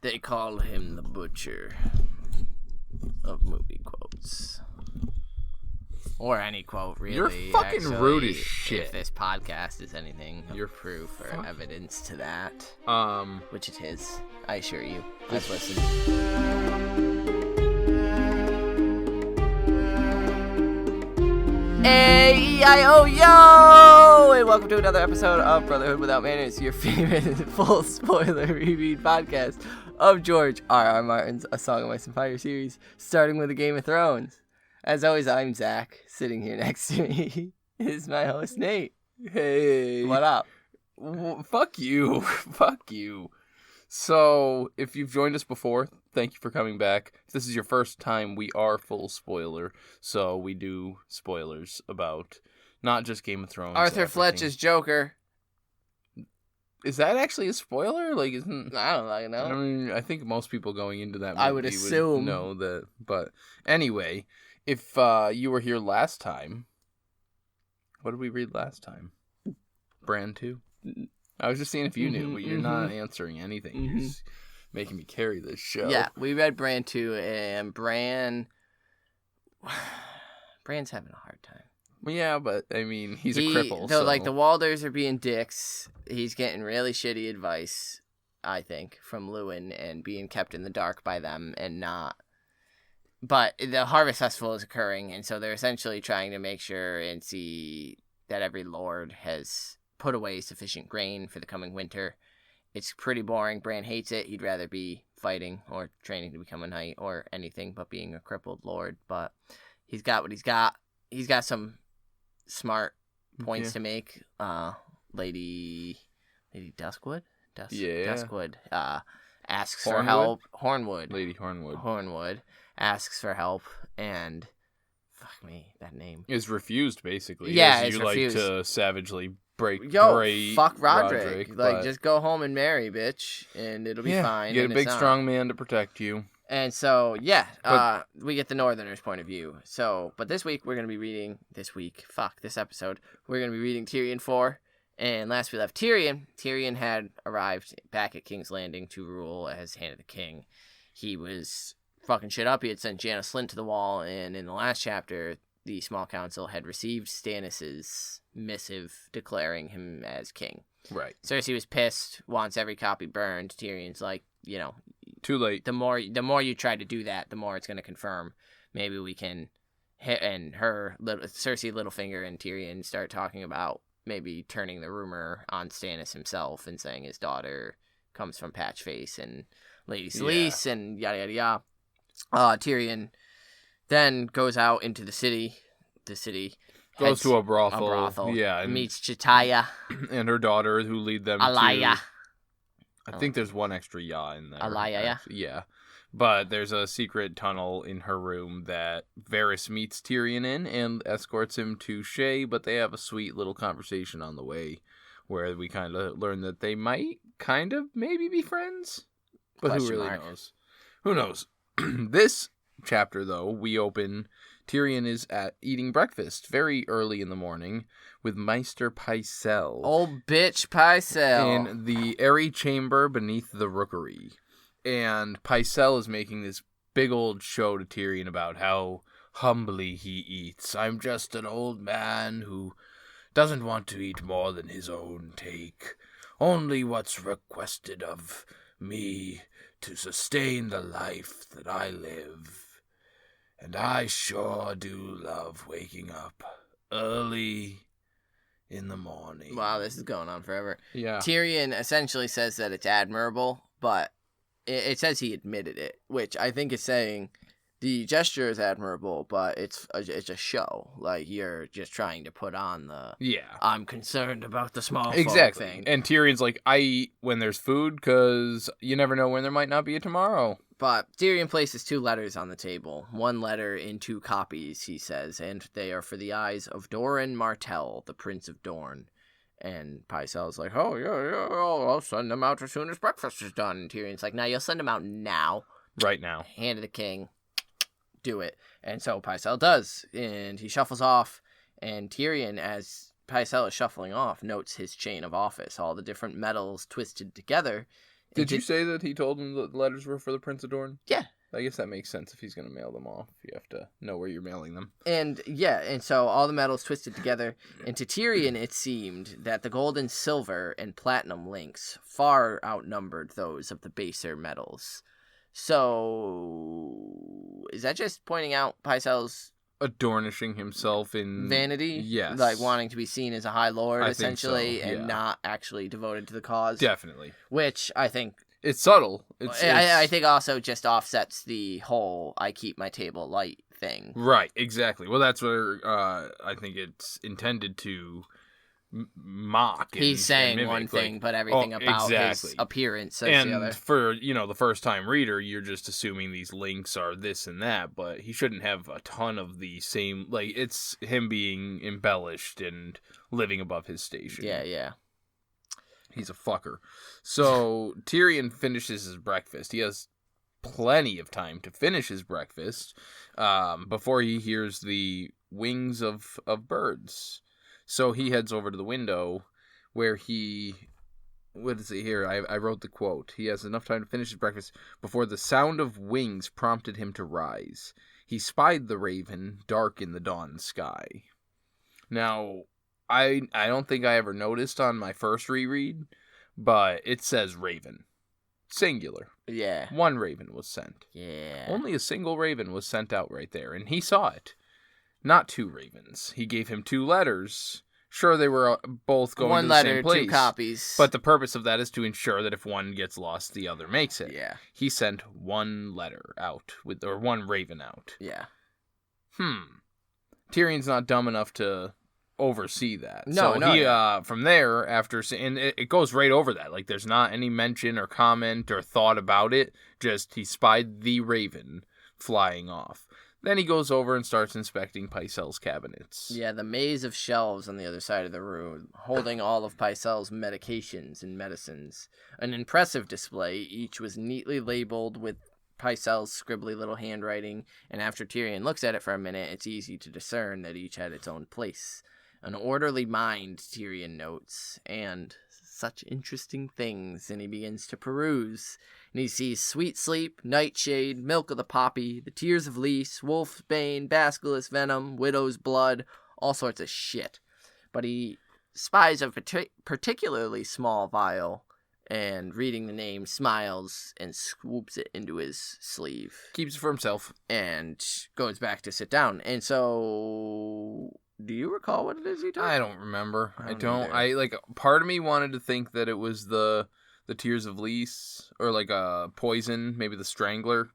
They call him the Butcher of movie quotes. Or any quote, really. You're fucking actually, rude as shit. If this podcast is anything of proof or evidence to that. Which it is, I assure you. I've listened. Hey, yo! And welcome to another episode of Brotherhood Without Manners, your favorite full spoiler reread podcast of George R.R. Martin's A Song of Ice and Fire series, starting with a Game of Thrones. As always, I'm Zach. Sitting here next to me is my host, Nate. Hey. What up? Fuck you. Fuck you. So, if you've joined us before, thank you for coming back. If this is your first time, we are full spoiler. So, we do spoilers about not just Game of Thrones. Arthur Fletcher's Joker. Is that actually a spoiler? Like, isn't... I don't know. I mean, I think most people going into that movie I would assume. know that. But anyway, if you were here last time, what did we read last time? Brand 2? I was just seeing if you knew, but you're not answering anything. You're just making me carry this show. Yeah, we read Brand 2, and Brand's having a hard time. Yeah, but, I mean, he's a cripple, so... so... Like, the Walders are being dicks. He's getting really shitty advice, I think, from Lewin, and being kept in the dark by them, and not... But the Harvest Festival is occurring, and so they're essentially trying to make sure and see that every lord has put away sufficient grain for the coming winter. It's pretty boring. Bran hates it. He'd rather be fighting or training to become a knight or anything but being a crippled lord. But he's got what he's got. He's got some smart points to make. Lady Duskwood? Duskwood asks for help. Lady Hornwood. Hornwood asks for help, and fuck me, that name is refused, basically. Yeah, as it's you refused. Like to savagely break. Fuck Roderick. Like, but... just go home and marry, bitch, and it'll be fine. Get a big, strong man to protect you. And so, we get the Northerners' point of view. So, but this week, we're going to be reading... This episode, we're going to be reading Tyrion 4. And last we left Tyrion. Tyrion had arrived back at King's Landing to rule as Hand of the King. He was fucking shit up. He had sent Jaina Slynt to the wall, and in the last chapter, the Small Council had received Stannis' missive declaring him as king. Right. Cersei was pissed, wants every copy burned. Tyrion's like, too late. The more you try to do that, the more it's going to confirm. Maybe we can hit, and Cersei, Littlefinger, and Tyrion start talking about maybe turning the rumor on Stannis himself and saying his daughter comes from Patchface and Lady Selyse and yada yada yada. Tyrion then goes out into the city. Goes to a brothel. Yeah. And meets Chitaya. And her daughter, who lead them Alaya. I think there's one extra ya in there. Alaya, yeah. But there's a secret tunnel in her room that Varys meets Tyrion in and escorts him to Shay, but they have a sweet little conversation on the way where we kind of learn that they might maybe be friends. But who really knows? Who knows? This chapter, though, we open... Tyrion is eating breakfast very early in the morning with Maester Pycelle. Old bitch Pycelle. In the airy chamber beneath the rookery. And Pycelle is making this big old show to Tyrion about how humbly he eats. I'm just an old man who doesn't want to eat more than his own take. Only what's requested of me to sustain the life that I live. And I sure do love waking up early in the morning. Wow, this is going on forever. Yeah. Tyrion essentially says that it's admirable, but it says he admitted it, which I think is saying the gesture is admirable, but it's a show. Like, you're just trying to put on the... Yeah. I'm concerned about the small folk thing. And Tyrion's like, I eat when there's food, because you never know when there might not be a tomorrow. But Tyrion places 2 letters on the table. 1 letter in 2 copies, he says, and they are for the eyes of Doran Martell, the Prince of Dorne. And Pycelle's like, oh, yeah, I'll send them out as soon as breakfast is done. And Tyrion's like, nah, you'll send them out now. Right now. Hand of the King. Do it. And so Pycelle does. And he shuffles off. And Tyrion, as Pycelle is shuffling off, notes his chain of office. All the different metals twisted together Did you say that he told him the letters were for the Prince of Dorne? Yeah. I guess that makes sense if he's going to mail them off. You have to know where you're mailing them. And so all the metals twisted together. And to Tyrion, it seemed that the gold and silver and platinum links far outnumbered those of the baser metals. So, is that just pointing out Pycelle's adornishing himself in vanity? Yes. Like wanting to be seen as a high lord, essentially, so, yeah. and not actually devoted to the cause? Definitely. Which I think... It's subtle. I think also just offsets the whole I keep my table light thing. Right, exactly. Well, that's where I think it's intended to mock. He's saying mimic, one thing, but everything about his appearance says the other. And for, the first-time reader, you're just assuming these links are this and that, but he shouldn't have a ton of the same... Like, it's him being embellished and living above his station. Yeah. He's a fucker. So Tyrion finishes his breakfast. He has plenty of time to finish his breakfast before he hears the wings of birds. So he heads over to the window where he... What is it here? I wrote the quote. He has enough time to finish his breakfast before the sound of wings prompted him to rise. He spied the raven dark in the dawn sky. Now... I don't think I ever noticed on my first reread, but it says raven. Singular. Yeah. One raven was sent. Yeah. Only a single raven was sent out right there, and he saw it. Not two ravens. He gave him 2 letters. Sure, they were both going to the same place. 1 letter, 2 copies. But the purpose of that is to ensure that if one gets lost, the other makes it. Yeah. He sent 1 letter out, or 1 raven out. Yeah. Tyrion's not dumb enough to... oversee that. No. From there, after, and it goes right over that. Like, there's not any mention or comment or thought about it. Just he spied the raven flying off. Then he goes over and starts inspecting Pycelle's cabinets. Yeah, the maze of shelves on the other side of the room, holding all of Pycelle's medications and medicines. An impressive display. Each was neatly labeled with Pycelle's scribbly little handwriting, and after Tyrion looks at it for a minute, it's easy to discern that each had its own place. An orderly mind, Tyrion notes, and such interesting things, and he begins to peruse, and he sees Sweet Sleep, Nightshade, Milk of the Poppy, the Tears of Lys, Wolf's Bane, Basilisk Venom, Widow's Blood, all sorts of shit. But he spies a particularly small vial, and reading the name, smiles, and swoops it into his sleeve. Keeps it for himself. And goes back to sit down. And so... Do you recall what it is he took? I don't remember. I don't. Either. Part of me wanted to think that it was the Tears of Lys, or like a poison, maybe the Strangler,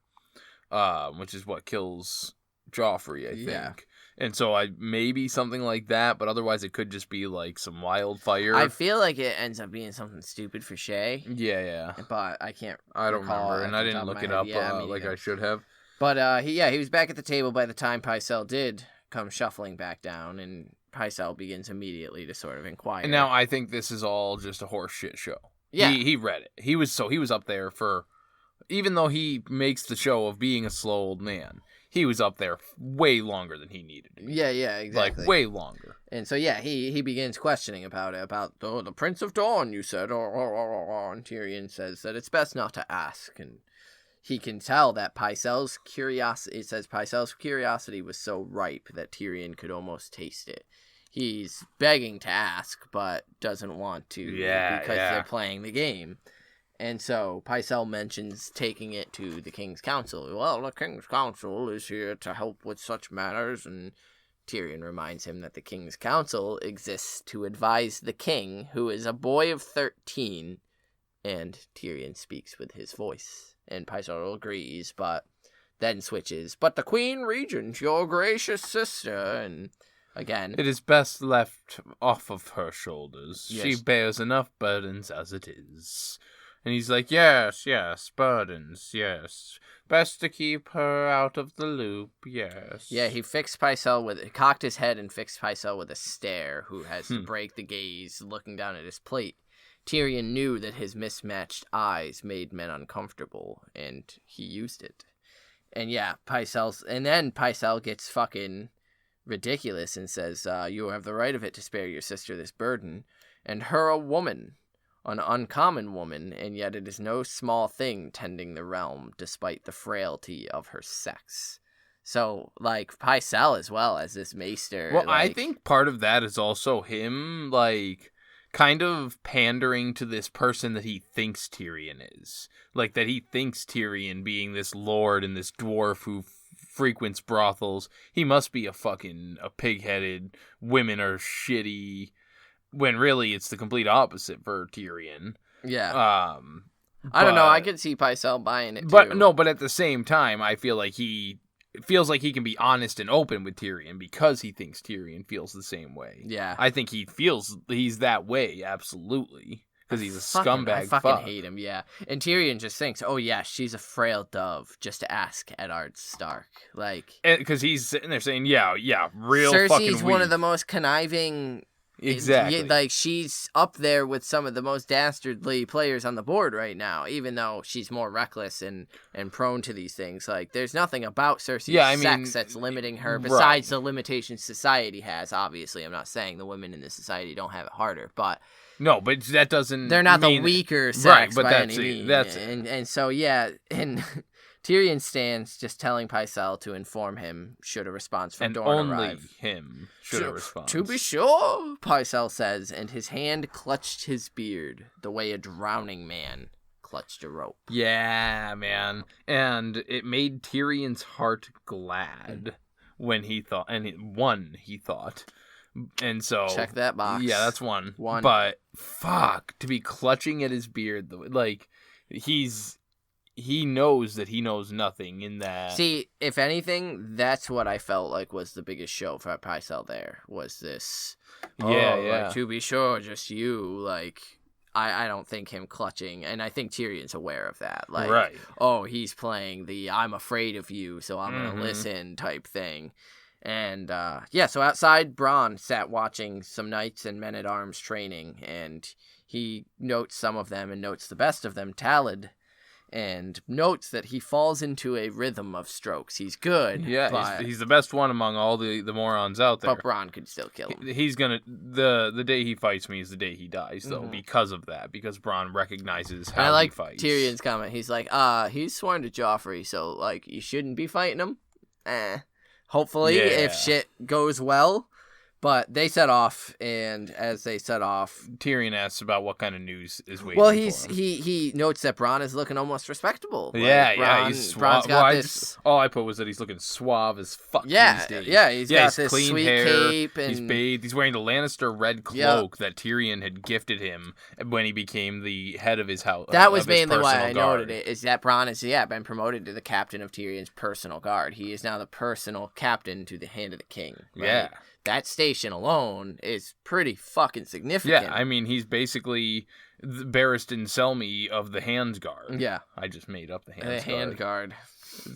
which is what kills Joffrey, I think. Yeah. And so maybe something like that, but otherwise it could just be like some wildfire. I feel like it ends up being something stupid for Shay. Yeah. But I can't I don't recall remember, and I didn't look it up like I should have. But he was back at the table by the time Pycelle did come shuffling back down, and Pycelle begins immediately to sort of inquire. And now I think this is all just a horse shit show. Yeah. He read it. He was up there for, even though he makes the show of being a slow old man, he was up there way longer than he needed to be. Yeah, exactly. Like, way longer. And so, he begins questioning about it, about, the Prince of Dawn, you said, and Tyrion says that it's best not to ask, and he can tell that Pycelle's curiosity was so ripe that Tyrion could almost taste it. He's begging to ask, but doesn't want to because they're playing the game. And so Pycelle mentions taking it to the King's Council. Well, the King's Council is here to help with such matters, and Tyrion reminds him that the King's Council exists to advise the king, who is a boy of 13, and Tyrion speaks with his voice. And Pycelle agrees, but then switches. But the Queen Regent, your gracious sister, and again... It is best left off of her shoulders. Yes. She bears enough burdens as it is. And he's like, yes, burdens, yes. Best to keep her out of the loop, yes. Yeah, he cocked his head and fixed Pycelle with a stare, who has to break the gaze, looking down at his plate. Tyrion knew that his mismatched eyes made men uncomfortable, and he used it. And then Pycelle gets fucking ridiculous and says, you have the right of it to spare your sister this burden, and her a woman. an uncommon woman, and yet it is no small thing tending the realm, despite the frailty of her sex. So, like, Pycelle as well as this maester. Well, like, I think part of that is also him, like, kind of pandering to this person that he thinks Tyrion is. Like, that he thinks Tyrion being this lord and this dwarf who frequents brothels, he must be a pig-headed, women are shitty, when really it's the complete opposite for Tyrion. Yeah. But, I don't know, I could see Pycelle buying it, too. But at the same time, I feel like it feels like he can be honest and open with Tyrion because he thinks Tyrion feels the same way. Yeah. I think he feels he's that way, absolutely. Because he's a scumbag I fucking hate him, yeah. And Tyrion just thinks, oh yeah, she's a frail dove. Just ask Eddard Stark. Like, because he's sitting there saying, yeah, real Cersei's fucking weak. one of the most conniving... Exactly. Like, she's up there with some of the most dastardly players on the board right now, even though she's more reckless and prone to these things. Like, there's nothing about Cersei's sex that's limiting her besides the limitations society has. Obviously, I'm not saying the women in this society don't have it harder, but... No, but that doesn't They're not the weaker sex but by that's any it. means. That's it. And so, yeah, and... Tyrion stands just telling Pycelle to inform him should a response from Doran arrive. And only him should a response. To be sure, Pycelle says, and his hand clutched his beard the way a drowning man clutched a rope. Yeah, man. And it made Tyrion's heart glad when he thought, he thought. And so... Check that box. Yeah, that's one. One. But, fuck, to be clutching at his beard, like, he knows that he knows nothing in that. See, if anything, that's what I felt like was the biggest show for Pycelle there, was this, like, to be sure, just you, like, I don't think him clutching, and I think Tyrion's aware of that, like, right. Oh, he's playing the I'm afraid of you, so I'm gonna listen type thing. And, so outside, Bronn sat watching some knights and men-at-arms training, and he notes some of them and notes the best of them, Talad, and notes that he falls into a rhythm of strokes. He's good. Yeah, he's the best one among all the morons out there. But Bronn could still kill him. He's gonna... The day he fights me is the day he dies, though, because of that. Because Bronn recognizes how he fights. Tyrion's comment. He's like, he's sworn to Joffrey, so, like, you shouldn't be fighting him. Hopefully, if shit goes well. But they set off, and as they set off... Tyrion asks about what kind of news is waiting for him. He notes that Bronn is looking almost respectable. He's Bronn's got this... all I put was that he's looking suave as fuck these days. Yeah, he's got this clean sweet hair, cape. And... He's bathed. He's wearing the Lannister red cloak that Tyrion had gifted him when he became the head of his house. That was mainly why I noted it, is that Bronn has been promoted to the captain of Tyrion's personal guard. He is now the personal captain to the Hand of the King. Right? Yeah. That station alone is pretty fucking significant. Yeah, I mean, he's basically the Barristan Selmy of the Hand Guard. Yeah. I just made up the Hand Guard.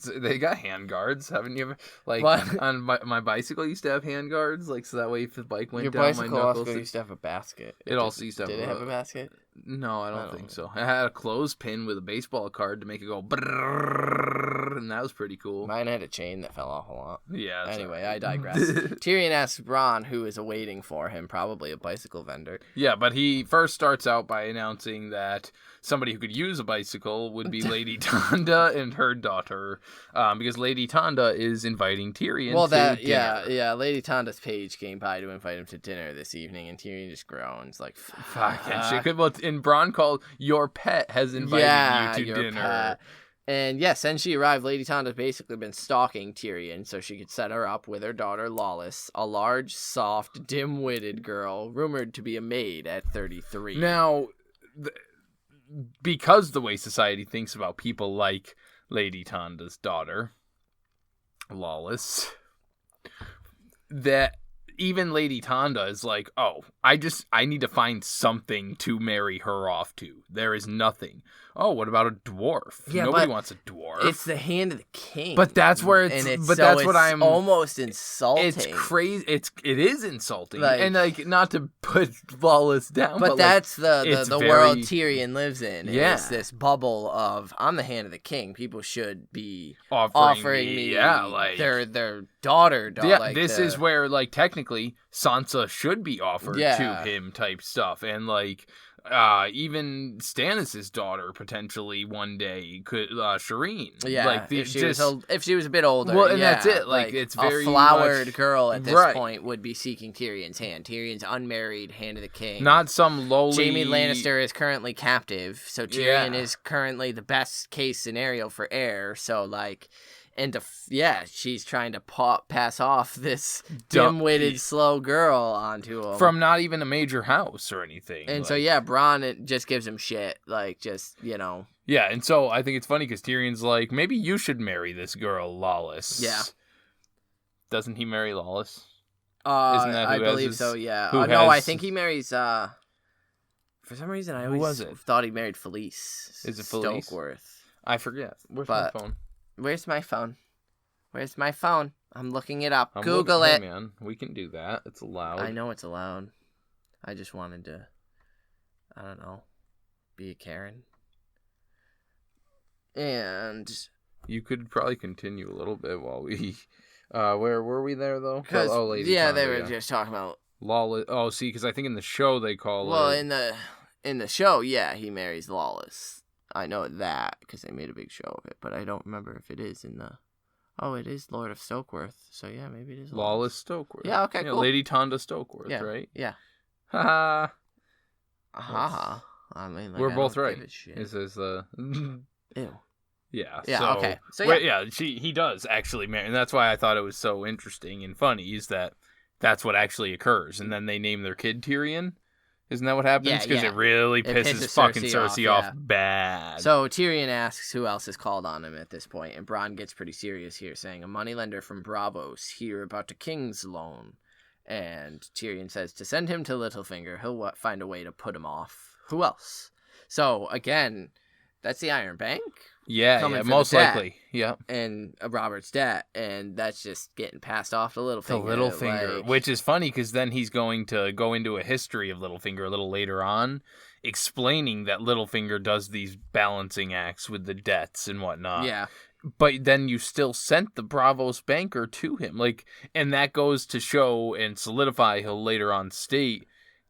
They got hand guards, haven't you ever? Like, what? On my bicycle used to have hand guards, like, so that way if the bike went Your down, my bicycle knuckles... also used to have a basket. It also used to have Did it have a basket? No, I don't think so. I had a clothespin with a baseball card to make it go brrrr, and that was pretty cool. Mine had a chain that fell off a lot. Yeah. Anyway, right. I digress. Tyrion asks Bronn, who is awaiting for him, probably a bicycle vendor. Yeah, but he first starts out by announcing that somebody who could use a bicycle would be Lady Tanda and her daughter, because Lady Tanda is inviting Tyrion to dinner. Yeah, Lady Tanda's page came by to invite him to dinner this evening, and Tyrion just groans, like, fuck. And Bronn called, your pet has invited you to dinner. Pet. And yes, since she arrived, Lady Tanda's basically been stalking Tyrion so she could set her up with her daughter Lawless, a large, soft, dim-witted girl, rumored to be a maid at 33. Now, because the way society thinks about people like Lady Tanda's daughter, Lawless, that even Lady Tanda is like, oh, I need to find something to marry her off to. There is nothing. Oh, what about a dwarf? Yeah, nobody wants a dwarf. It's the Hand of the King. But that's where it's almost insulting. It's crazy. It is insulting. Like, and like, not to put Lawless down, but that's like, the world Tyrion lives in. Yeah. It's this bubble of, I'm the Hand of the King. People should be offering me like their daughter. Yeah, like this is where, like, technically Sansa should be offered to him type stuff. And like, even Stannis' daughter potentially one day could, Shireen. Yeah, like if she was a bit older. Well, and yeah, that's it. Like it's very a flowered much, girl at this right. point would be seeking Tyrion's hand. Tyrion's unmarried, hand of the king. Not some lowly. Jaime Lannister is currently captive, so Tyrion is currently the best case scenario for heir. So like. And she's trying to pass off this dim-witted, slow girl onto him. From not even a major house or anything. And so, Bronn it just gives him shit. Like, just, Yeah, and so I think it's funny because Tyrion's like, maybe you should marry this girl, Lawless. Yeah. Doesn't he marry Lawless? Isn't that who I believe so, yeah. No, I think he marries, for some reason, I always thought he married Felice. Is it Felice? Stokeworth. I forget. Where's my phone? Where's my phone? I'm looking it up. Google it. Hey, man, we can do that. It's allowed. I know it's allowed. I just wanted to, I don't know, be a Karen. And you could probably continue a little bit while we, where were we there though? Lady Tonda, they were just talking about Lawless. Oh, see, because I think in the show they call in the show, he marries Lawless. I know that because they made a big show of it, but I don't remember if it is in the. Oh, it is Lord of Stokeworth, so maybe it is Lawless Stokeworth. Yeah, okay, cool. Lady Tonda Stokeworth, right? Yeah. Ha ha. I mean, like, we're both right. This is Ew. Yeah. Yeah. So, okay. So he does actually marry, and that's why I thought it was so interesting and funny. Is that's what actually occurs, and then they name their kid Tyrion. Isn't that what happens? Because it really pisses fucking Cersei off bad. So Tyrion asks who else has called on him at this point, and Bronn gets pretty serious here, saying, a moneylender from Bravos here about a king's loan. And Tyrion says to send him to Littlefinger. He'll find a way to put him off. Who else? So, again, that's the Iron Bank. Yeah, most likely. Yeah. And Robert's debt, and that's just getting passed off to Littlefinger. Littlefinger, which is funny because then he's going to go into a history of Littlefinger a little later on, explaining that Littlefinger does these balancing acts with the debts and whatnot. Yeah. But then you still sent the Bravos banker to him, and that goes to show and solidify. He'll later on state,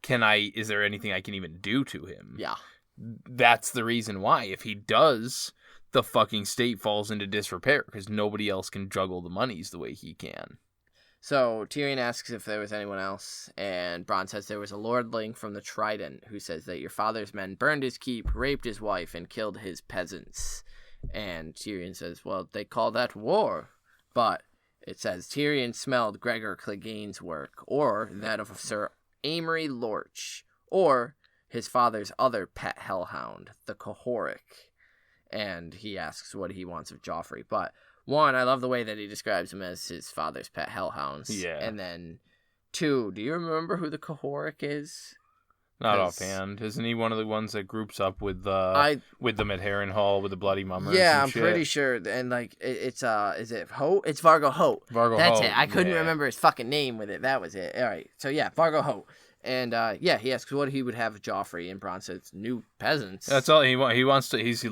is there anything I can even do to him? Yeah. That's the reason why. If he does, the fucking state falls into disrepair because nobody else can juggle the monies the way he can. So Tyrion asks if there was anyone else, and Bronn says there was a lordling from the Trident who says that your father's men burned his keep, raped his wife, and killed his peasants. And Tyrion says, well, they call that war. But it says Tyrion smelled Gregor Clegane's work, or that of Sir Amory Lorch, or his father's other pet hellhound, the Cohoric. And he asks what he wants of Joffrey. But one, I love the way that he describes him as his father's pet hellhounds. Yeah. And then two, do you remember who the Cohoric is? Not offhand. Isn't he one of the ones that groups up with them at Harrenhal with the Bloody Mummers? Yeah, and I'm shit? pretty sure. And it's is it Hoat? It's Vargo Hoat. That's it. I couldn't remember his fucking name with it. That was it. All right. So yeah, Vargo Hoat. And he asks what he would have of Joffrey, and Bronn says new peasants. That's all he wants. He wants to. He's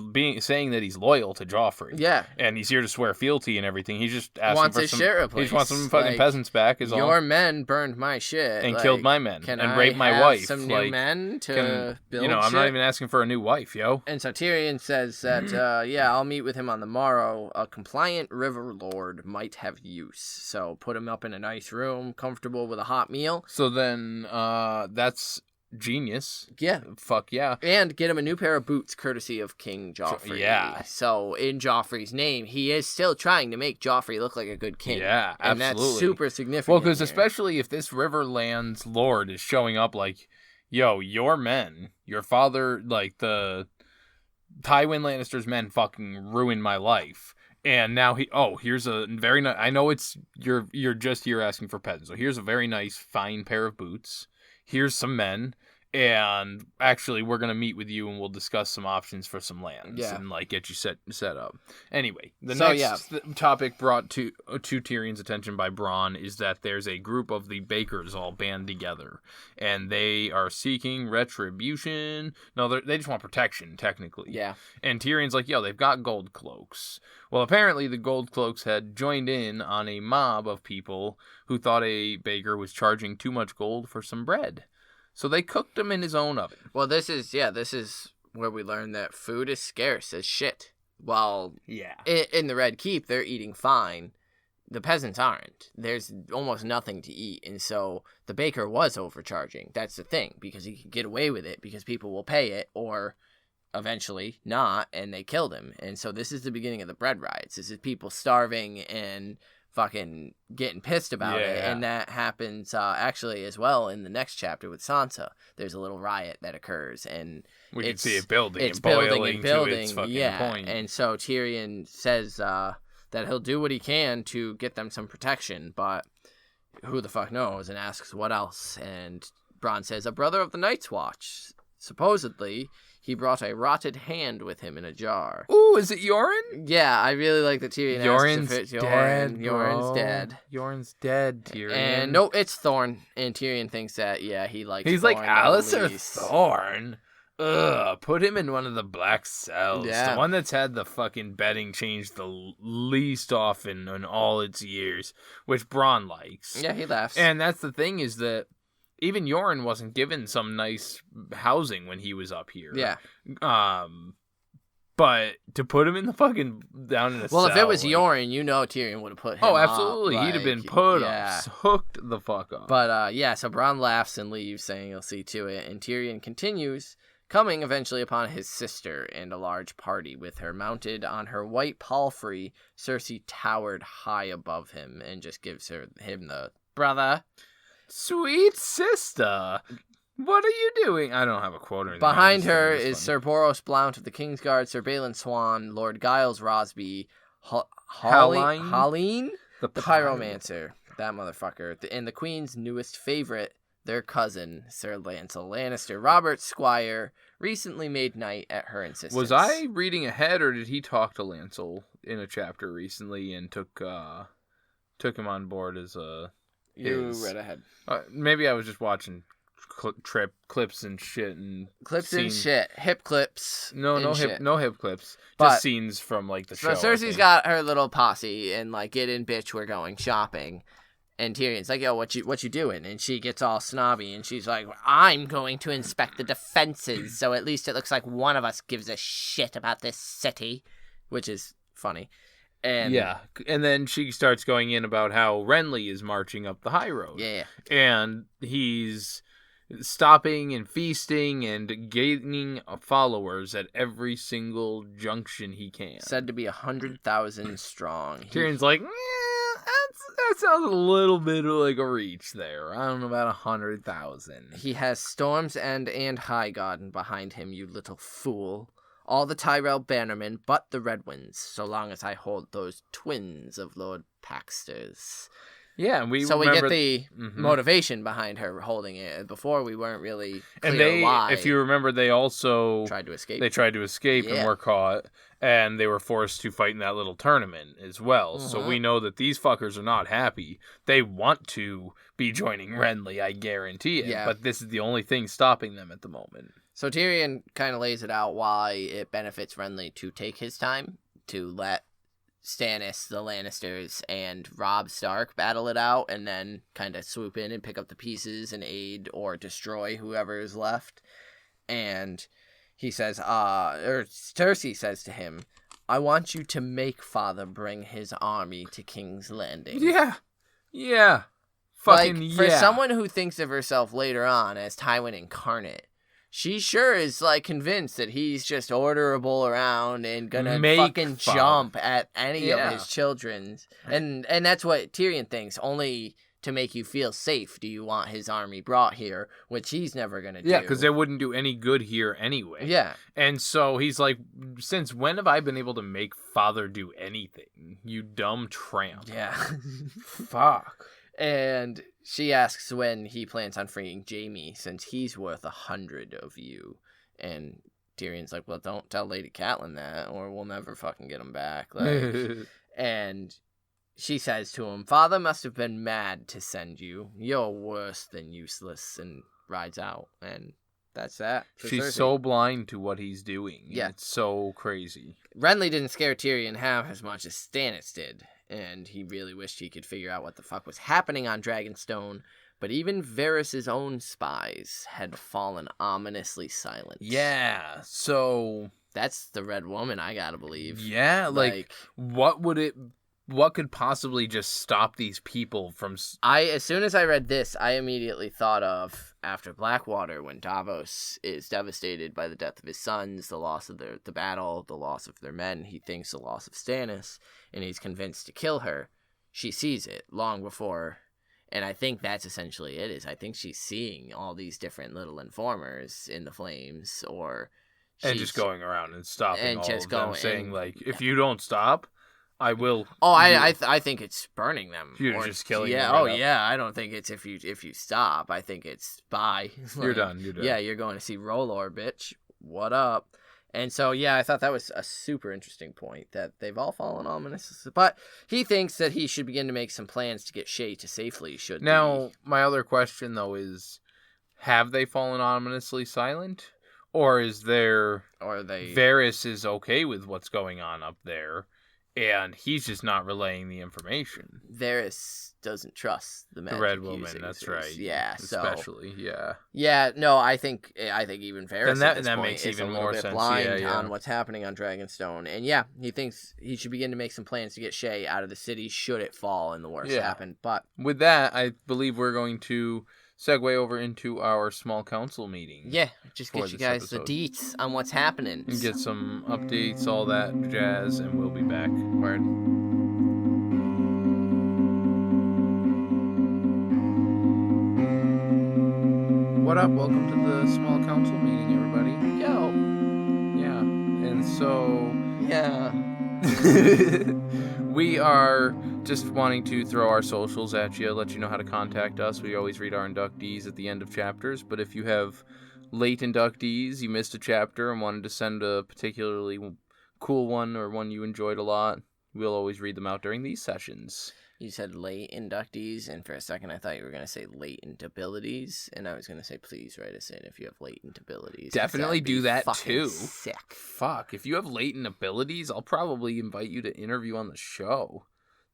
saying that he's loyal to Joffrey. Yeah, and he's here to swear fealty and everything. He's just asking wants for his share of place. He just wants some fucking peasants back. Your men burned my shit and killed my men and raped my wife. Some new men to build. I'm shit? not even asking for a new wife, yo. And so Tyrion says that I'll meet with him on the morrow. A compliant river lord might have use. So put him up in a nice room, comfortable with a hot meal. So then that's genius. Yeah. Fuck yeah. And get him a new pair of boots courtesy of King Joffrey. Yeah. So in Joffrey's name, he is still trying to make Joffrey look like a good king. Yeah, absolutely. And that's super significant. Well, because especially if this Riverlands lord is showing up like, yo, your men, your father, like the Tywin Lannister's men fucking ruined my life. And now here's a very nice, I know you're just here asking for peasants. So here's a very nice, fine pair of boots. Here's some men, and actually we're going to meet with you and we'll discuss some options for some lands and get you set up. Anyway, the next topic brought to Tyrion's attention by Bronn is that there's a group of the Bakers all band together, and they are seeking retribution. No, they just want protection, technically. Yeah. And Tyrion's like, yo, they've got gold cloaks. Well, apparently the gold cloaks had joined in on a mob of people who thought a baker was charging too much gold for some bread. So they cooked him in his own oven. Well, this is where we learn that food is scarce as shit. While in the Red Keep, they're eating fine. The peasants aren't. There's almost nothing to eat. And so the baker was overcharging. That's the thing, because he could get away with it because people will pay it or eventually not, and they killed him. And so this is the beginning of the bread riots. This is people starving and fucking getting pissed about it. And that happens actually as well in the next chapter with Sansa. There's a little riot that occurs, and we can see it building it's and building to its fucking point. And so Tyrion says that he'll do what he can to get them some protection, but who the fuck knows, and asks what else. And Bronn says, a brother of the Night's Watch. Supposedly, he brought a rotted hand with him in a jar. Ooh, is it Yoren? Yeah, I really like that Tyrion asks if it's dead, Yoren's dead. Yoren's dead, Tyrion. And no, it's Thorn. And Tyrion thinks that, he likes He's Thorn like, Alistair Thorn? Ugh, put him in one of the black cells. Yeah. The one that's had the fucking bedding changed the least often in all its years, which Bronn likes. Yeah, he laughs. And that's the thing, is that even Yoren wasn't given some nice housing when he was up here. Yeah. But to put him in the fucking down in a cell. Well, if it was Yoren, Tyrion would have put him Oh, absolutely. up, He'd have been put up, hooked the fuck up. But, so Bronn laughs and leaves, saying he'll see to it. And Tyrion continues, coming eventually upon his sister and a large party with her. Mounted on her white palfrey, Cersei towered high above him and just gives him the brother. Sweet sister, what are you doing? I don't have a quote or anything. Behind her is Sir Boros Blount of the Kingsguard, Sir Balon Swan, Lord Giles Rosby, Halline, the pyromancer, that motherfucker, and the Queen's newest favorite, their cousin, Sir Lancel Lannister, Robert Squire, recently made knight at her insistence. Was I reading ahead, or did he talk to Lancel in a chapter recently and took him on board as a... You read ahead. Maybe I was just watching clips and shit and hip clips. No hip clips. But, just scenes from like the show. Cersei's got her little posse and like, get in, bitch, we're going shopping. And Tyrion's like, yo, what you doing? And she gets all snobby and she's like, I'm going to inspect the defenses, so at least it looks like one of us gives a shit about this city, which is funny. And then she starts going in about how Renly is marching up the high road. Yeah. And he's stopping and feasting and gaining followers at every single junction he can. Said to be 100,000 strong. Tyrion's like, that sounds a little bit like a reach there. I don't know about 100,000. He has Storm's End and Highgarden behind him, you little fool. All the Tyrell bannermen but the Red Winds, so long as I hold those twins of Lord Paxter's. Yeah, and we get the motivation behind her holding it. Before, we weren't really clear why. If you remember, they also tried to escape. They tried to escape and were caught, and they were forced to fight in that little tournament as well. So we know that these fuckers are not happy. They want to be joining Renly, I guarantee it. Yeah. But this is the only thing stopping them at the moment. So Tyrion kind of lays it out why it benefits Renly to take his time, to let Stannis, the Lannisters, and Robb Stark battle it out, and then kind of swoop in and pick up the pieces and aid or destroy whoever is left. And he says, Cersei says to him, I want you to make father bring his army to King's Landing. Yeah. Fucking for someone who thinks of herself later on as Tywin incarnate, she sure is, like, convinced that he's just orderable around and gonna fucking jump at any of his children. And that's what Tyrion thinks. Only to make you feel safe do you want his army brought here, which he's never gonna do. Yeah, because they wouldn't do any good here anyway. Yeah. And so he's like, since when have I been able to make father do anything? You dumb tramp. Yeah. Fuck. And she asks when he plans on freeing Jaime, since he's worth 100 of you. And Tyrion's like, well, don't tell Lady Catelyn that, or we'll never fucking get him back. Like, and she says to him, father must have been mad to send you. You're worse than useless, and rides out. And that's that. She's Cersei. So blind to what he's doing. Yeah. It's so crazy. Renly didn't scare Tyrion half as much as Stannis did. And he really wished he could figure out what the fuck was happening on Dragonstone. But even Varys' own spies had fallen ominously silent. Yeah, so... That's the Red Woman, I gotta believe. Yeah, like what could possibly just stop these people from... As soon as I read this, I immediately thought of after Blackwater, when Davos is devastated by the death of his sons, the loss of the battle, the loss of their men. He thinks the loss of Stannis, and he's convinced to kill her. She sees it long before, and I think that's essentially it. I think she's seeing all these different little informers in the flames, and just going around and stopping and all just of them, saying, like, if you don't stop, I will... Oh, I think it's burning them. You're just killing them. Yeah, yeah, I don't think it's if you stop. I think it's bye. You're done. Yeah, you're going to see Rolor, bitch. What up? And so, yeah, I thought that was a super interesting point, that they've all fallen ominous. But he thinks that he should begin to make some plans to get Shae to safely, my other question, though, is, have they fallen ominously silent? Or is Varys is okay with what's going on up there, and he's just not relaying the information? Varys doesn't trust the Red Woman. That's right. Yeah, especially. Yeah. Yeah. No, I think even Varys that makes even more sense. Blind on what's happening on Dragonstone, and yeah, he thinks he should begin to make some plans to get Shae out of the city should it fall and the worst happen. But with that, I believe we're going to segue over into our small council meeting. Yeah, just get you guys the deets on what's happening. And get some updates, all that jazz, and we'll be back. Word. What up? Welcome to the small council meeting, everybody. Yo. Yeah, and so... Yeah. We are just wanting to throw our socials at you, let you know how to contact us. We always read our inductees at the end of chapters, but if you have late inductees, you missed a chapter and wanted to send a particularly cool one or one you enjoyed a lot, we'll always read them out during these sessions. You said late inductees, and for a second I thought you were going to say latent abilities, and I was going to say, please write us in if you have latent abilities. Definitely do that too. Sick. Fuck, if you have latent abilities, I'll probably invite you to interview on the show.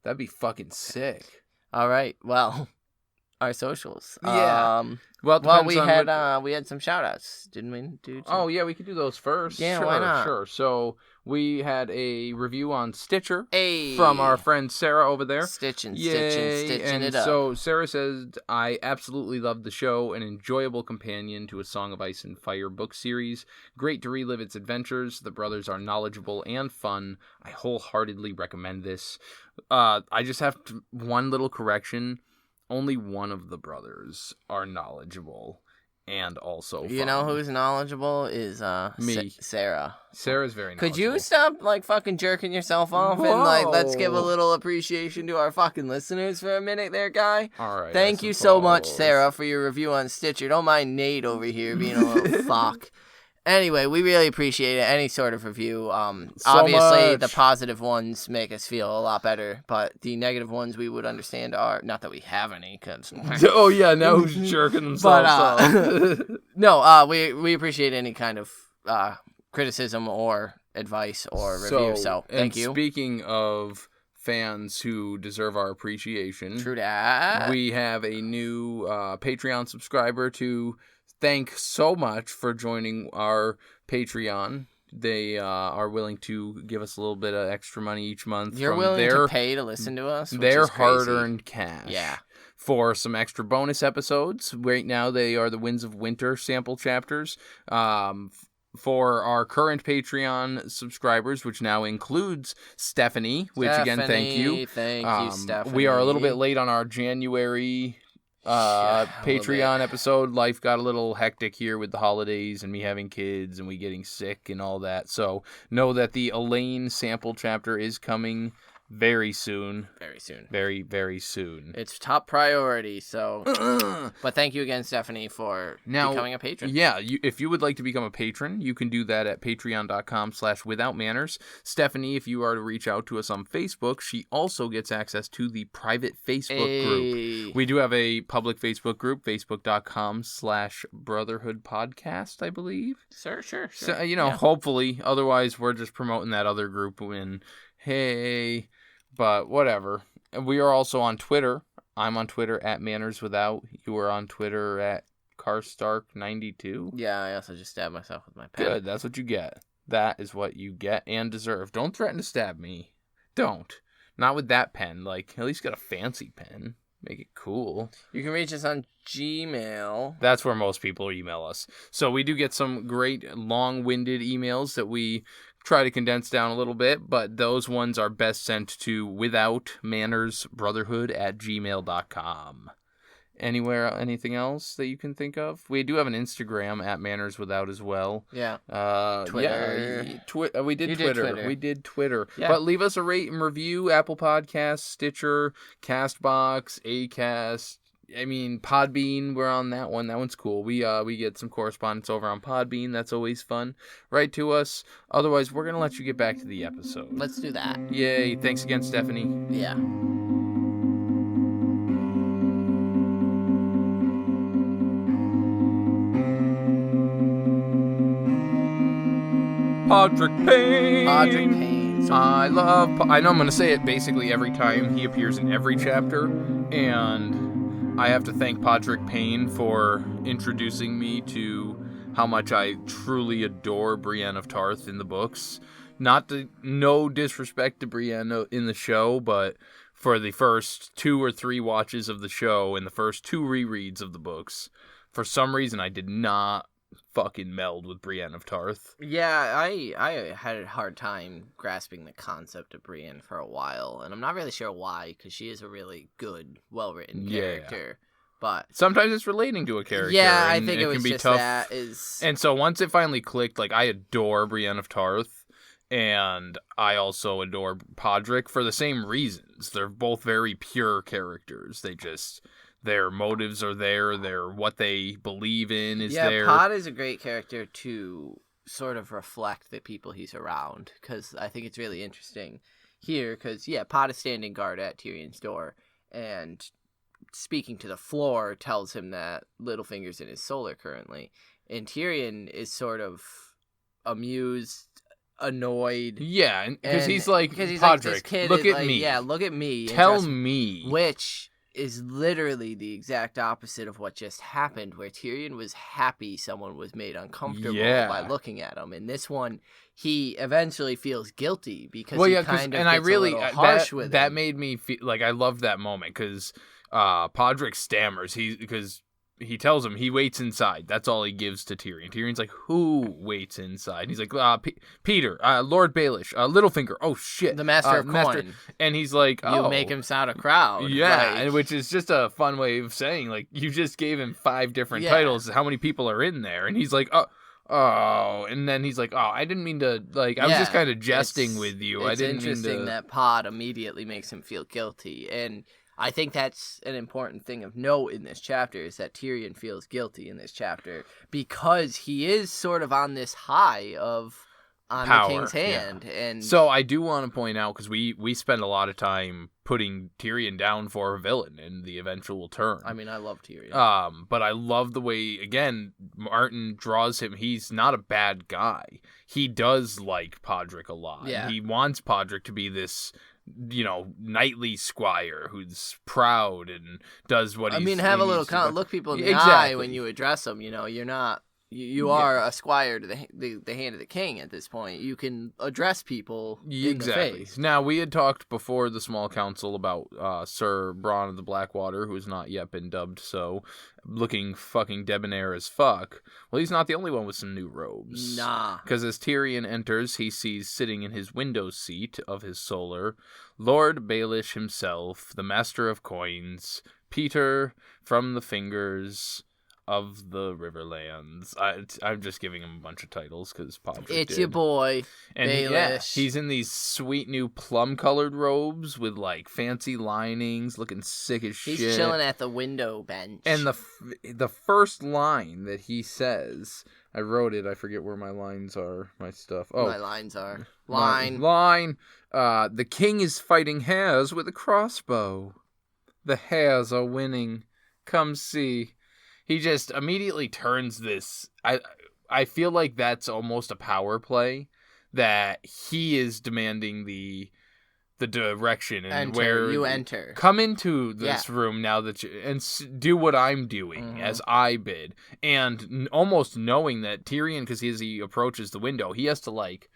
That'd be fucking sick. All right, well, our socials. Yeah. We had some shout-outs, didn't we, dude? Oh, yeah, we could do those first. Yeah, sure, why not? Sure. So we had a review on Stitcher Hey. from our friend Sarah over there. Stitching and it up. So Sarah says, I absolutely loved the show, an enjoyable companion to A Song of Ice and Fire book series. Great to relive its adventures. The brothers are knowledgeable and fun. I wholeheartedly recommend this. I just have one little correction. Only one of the brothers are knowledgeable and also fun. You know who's knowledgeable is me. Sarah. Sarah's very knowledgeable. Could you stop fucking jerking yourself off and let's give a little appreciation to our fucking listeners for a minute there, guy? All right. Thank you so much, Sarah, for your review on Stitcher. Don't mind Nate over here being a little fuck. Anyway, we really appreciate it. Any sort of review. Obviously, the positive ones make us feel a lot better, but the negative ones we would understand are not that we have any. Cause oh yeah, now who's jerking themselves off? No, we appreciate any kind of criticism or advice or review. So thank you. Speaking of fans who deserve our appreciation, true that. We have a new Patreon subscriber to thank so much for joining our Patreon. They are willing to give us a little bit of extra money each month. You're willing to pay to listen to us? Their hard-earned cash. Yeah. For some extra bonus episodes. Right now, they are the Winds of Winter sample chapters. For our current Patreon subscribers, which now includes Stephanie, which again, thank you. Thank you, Stephanie. We are a little bit late on our January Patreon episode. Life got a little hectic here with the holidays and me having kids and we getting sick and all that. So know that the Elaine sample chapter is coming very soon. Very soon. Very, very soon. It's top priority, so... But thank you again, Stephanie, for becoming a patron. Yeah, if you would like to become a patron, you can do that at patreon.com/withoutmanners. Stephanie, if you are to reach out to us on Facebook, she also gets access to the private Facebook group. We do have a public Facebook group, facebook.com/Brotherhood Podcast, I believe. Sure. So, hopefully. Otherwise, we're just promoting that other group when... Hey, but whatever. We are also on Twitter. I'm on Twitter at Manners Without. You are on Twitter at Carstark92. Yeah, I also just stabbed myself with my pen. Good, that's what you get. That is what you get and deserve. Don't threaten to stab me. Don't. Not with that pen. Like, at least get a fancy pen. Make it cool. You can reach us on Gmail. That's where most people email us. So we do get some great long-winded emails that we try to condense down a little bit, but those ones are best sent to withoutmannersbrotherhood@gmail.com. Anywhere, anything else that you can think of? We do have an Instagram at Manners Without as well. Yeah. Twitter. Yeah, we did Twitter. We did Twitter. Yeah. But leave us a rate and review. Apple Podcasts, Stitcher, Castbox, Acast. I mean, Podbean. We're on that one. That one's cool. We get some correspondence over on Podbean. That's always fun. Write to us. Otherwise, we're gonna let you get back to the episode. Let's do that. Yay! Thanks again, Stephanie. Yeah. Podrick Payne. Podrick Payne. I know I'm going to say it basically every time. He appears in every chapter. And I have to thank Podrick Payne for introducing me to how much I truly adore Brienne of Tarth in the books. No disrespect to Brienne in the show, but for the first 2 or 3 watches of the show and the first 2 rereads of the books, for some reason I did not fucking meld with Brienne of Tarth. Yeah, I had a hard time grasping the concept of Brienne for a while, and I'm not really sure why, because she is a really good, well-written character. But sometimes it's relating to a character. Yeah, I think it was can be just tough. that is. And so once it finally clicked, like I adore Brienne of Tarth, and I also adore Podrick for the same reasons. They're both very pure characters. Their motives are there. What they believe in is there. Yeah, Pod is a great character to sort of reflect the people he's around, because I think it's really interesting here, because, Pod is standing guard at Tyrion's door, and speaking to the floor tells him that Littlefinger's in his solar currently, and Tyrion is sort of amused, annoyed. Yeah, because he's like, Podrick, look at me. Yeah, look at me. Tell me. Which is literally the exact opposite of what just happened, where Tyrion was happy someone was made uncomfortable by looking at him. In this one, he eventually feels guilty because he kind of gets a little harsh with him. That made me feel like I loved that moment, because Podrick stammers. Because he tells him he waits inside. That's all he gives to Tyrion. Tyrion's like, who waits inside? And he's like, Petyr, Lord Baelish, Littlefinger. Oh shit, the Master of Coin. And he's like, you make him sound a crowd. Yeah, which is just a fun way of saying, like, you just gave him 5 different titles. How many people are in there? And he's like, oh, and then he's like, I didn't mean to, like, I was just kind of jesting with you. I didn't mean to. It's interesting that Pod immediately makes him feel guilty, and I think that's an important thing of note in this chapter, is that Tyrion feels guilty in this chapter because he is sort of on this high of on power, the King's hand. Yeah. And so I do want to point out, because we spend a lot of time putting Tyrion down for a villain in the eventual turn. I mean, I love Tyrion. But I love the way, again, Martin draws him. He's not a bad guy. He does like Podrick a lot. Yeah. He wants Podrick to be this, knightly squire who's proud and does what he's... I mean, have a little look people in the eye when you address them. You're not... You are a squire to the hand of the king at this point. You can address people in the face. Now, we had talked before the small council about Sir Bronn of the Blackwater, who has not yet been dubbed so, looking fucking debonair as fuck. Well, he's not the only one with some new robes. Nah. Because as Tyrion enters, he sees sitting in his window seat of his solar, Lord Baelish himself, the Master of Coins, Petyr from the Fingers of the Riverlands. I'm just giving him a bunch of titles because Podrick It's did. Your boy, and Baelish. He's in these sweet new plum-colored robes with like fancy linings, looking sick as shit. He's chilling at the window bench. And the first line that he says, I wrote it. I forget where my lines are. My stuff. Oh, my lines are line. The king is fighting hares with a crossbow. The hares are winning. Come see. He just immediately turns this. I feel like that's almost a power play, that he is demanding the the direction and enter. where You enter. Come into this room now that do what I'm doing as I bid, and almost knowing that Tyrion, because as he approaches the window, he has to like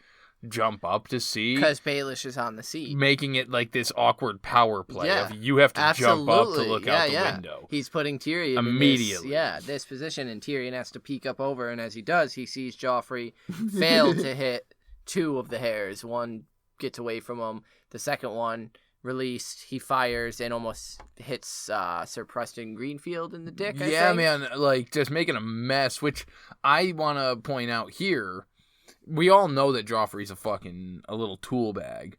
jump up to see, because Baelish is on the seat, making it like this awkward power play of you have to jump up to look out the window. He's putting Tyrion immediately in this position, and Tyrion has to peek up over, and as he does, he sees Joffrey fail to hit 2 of the hairs. One gets away from him. The second one released, he fires and almost hits Sir Preston Greenfield in the dick. I think. Man, like just making a mess. Which I want to point out here. We all know that Joffrey's a little tool bag.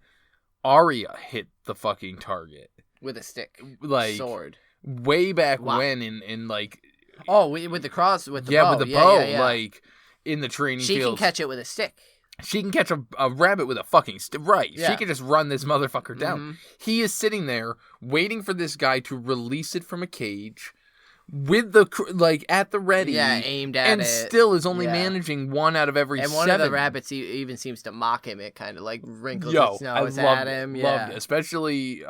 Arya hit the fucking target with a stick, like sword, way back when in like. Oh, with the cross, with the bow. With the bow, like in the training field. She can catch it with a stick. She can catch a rabbit with a fucking stick. Right. Yeah. She can just run this motherfucker down. Mm-hmm. He is sitting there waiting for this guy to release it from a cage with the, like, at the ready. Yeah, aimed at and it. And still is only managing 1 out of every 7. And one of the rabbits even seems to mock him. It kind of, like, wrinkles its nose at him. Loved it. Especially,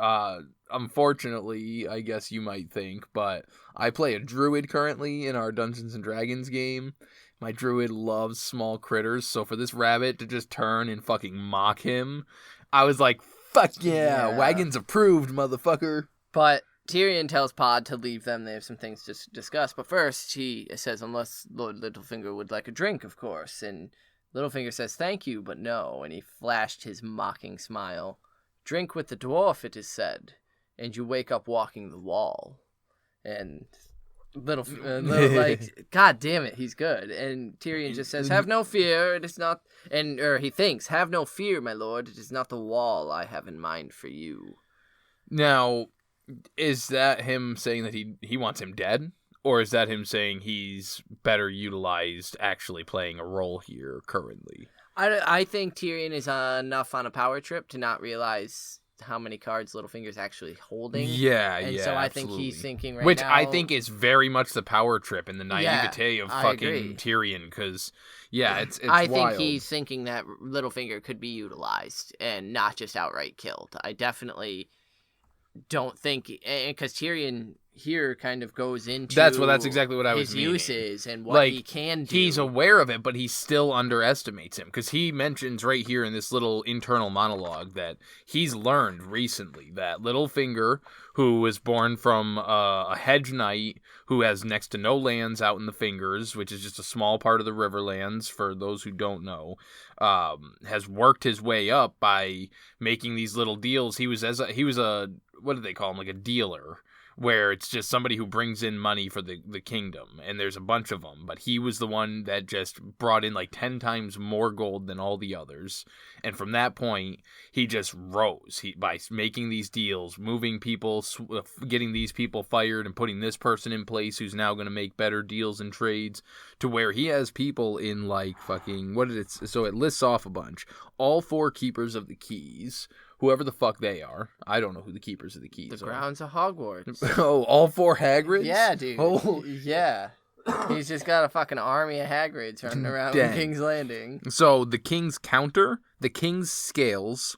unfortunately, I guess you might think, but I play a druid currently in our Dungeons & Dragons game. My druid loves small critters, so for this rabbit to just turn and fucking mock him, I was like, fuck yeah. Wagons approved, motherfucker. But Tyrion tells Pod to leave them. They have some things to discuss. But first, he says, unless Lord Littlefinger would like a drink, of course. And Littlefinger says, thank you, but no. And he flashed his mocking smile. Drink with the dwarf, it is said, and you wake up walking the wall. And... Little like, God damn it, he's good. And Tyrion just says, have no fear, it is not, or he thinks, have no fear, my lord, it is not the wall I have in mind for you. Now, is that him saying that he wants him dead? Or is that him saying he's better utilized actually playing a role here currently? I think Tyrion is enough on a power trip to not realize how many cards Littlefinger's actually holding. And so I think he's thinking right now... Which I think is very much the power trip and the naivete of fucking Tyrion, because, it's I wild. think he's thinking that Littlefinger could be utilized and not just outright killed. I definitely don't think... Because Tyrion here kind of goes into... That's exactly what I was meaning. His uses and what he can do. He's aware of it, but he still underestimates him, because he mentions right here in this little internal monologue that he's learned recently that Littlefinger, who was born from a hedge knight who has next to no lands out in the Fingers, which is just a small part of the Riverlands for those who don't know, has worked his way up by making these little deals. He was a what do they call him, like a dealer, where it's just somebody who brings in money for the kingdom, and there's a bunch of them, but he was the one that just brought in like 10 times more gold than all the others, and from that point, he just rose by making these deals, moving people, getting these people fired, and putting this person in place who's now going to make better deals and trades, to where he has people in like fucking, so it lists off a bunch, all 4 keepers of the keys, whoever the fuck they are. I don't know who the keepers of the keys are. The grounds of Hogwarts. Oh, all 4 Hagrids? Yeah, dude. Oh. Yeah. He's just got a fucking army of Hagrids running around in King's Landing. So, the King's Counter, the King's Scales,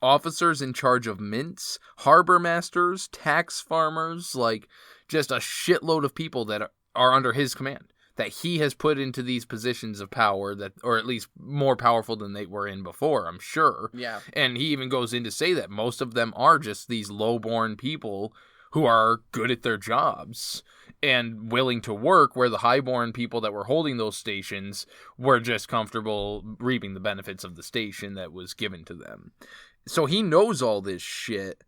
officers in charge of mints, harbor masters, tax farmers, like, just a shitload of people that are under his command, that he has put into these positions of power, that, or at least more powerful than they were in before, I'm sure. Yeah. And he even goes in to say that most of them are just these low-born people who are good at their jobs and willing to work, where the high-born people that were holding those stations were just comfortable reaping the benefits of the station that was given to them. So he knows all this shit,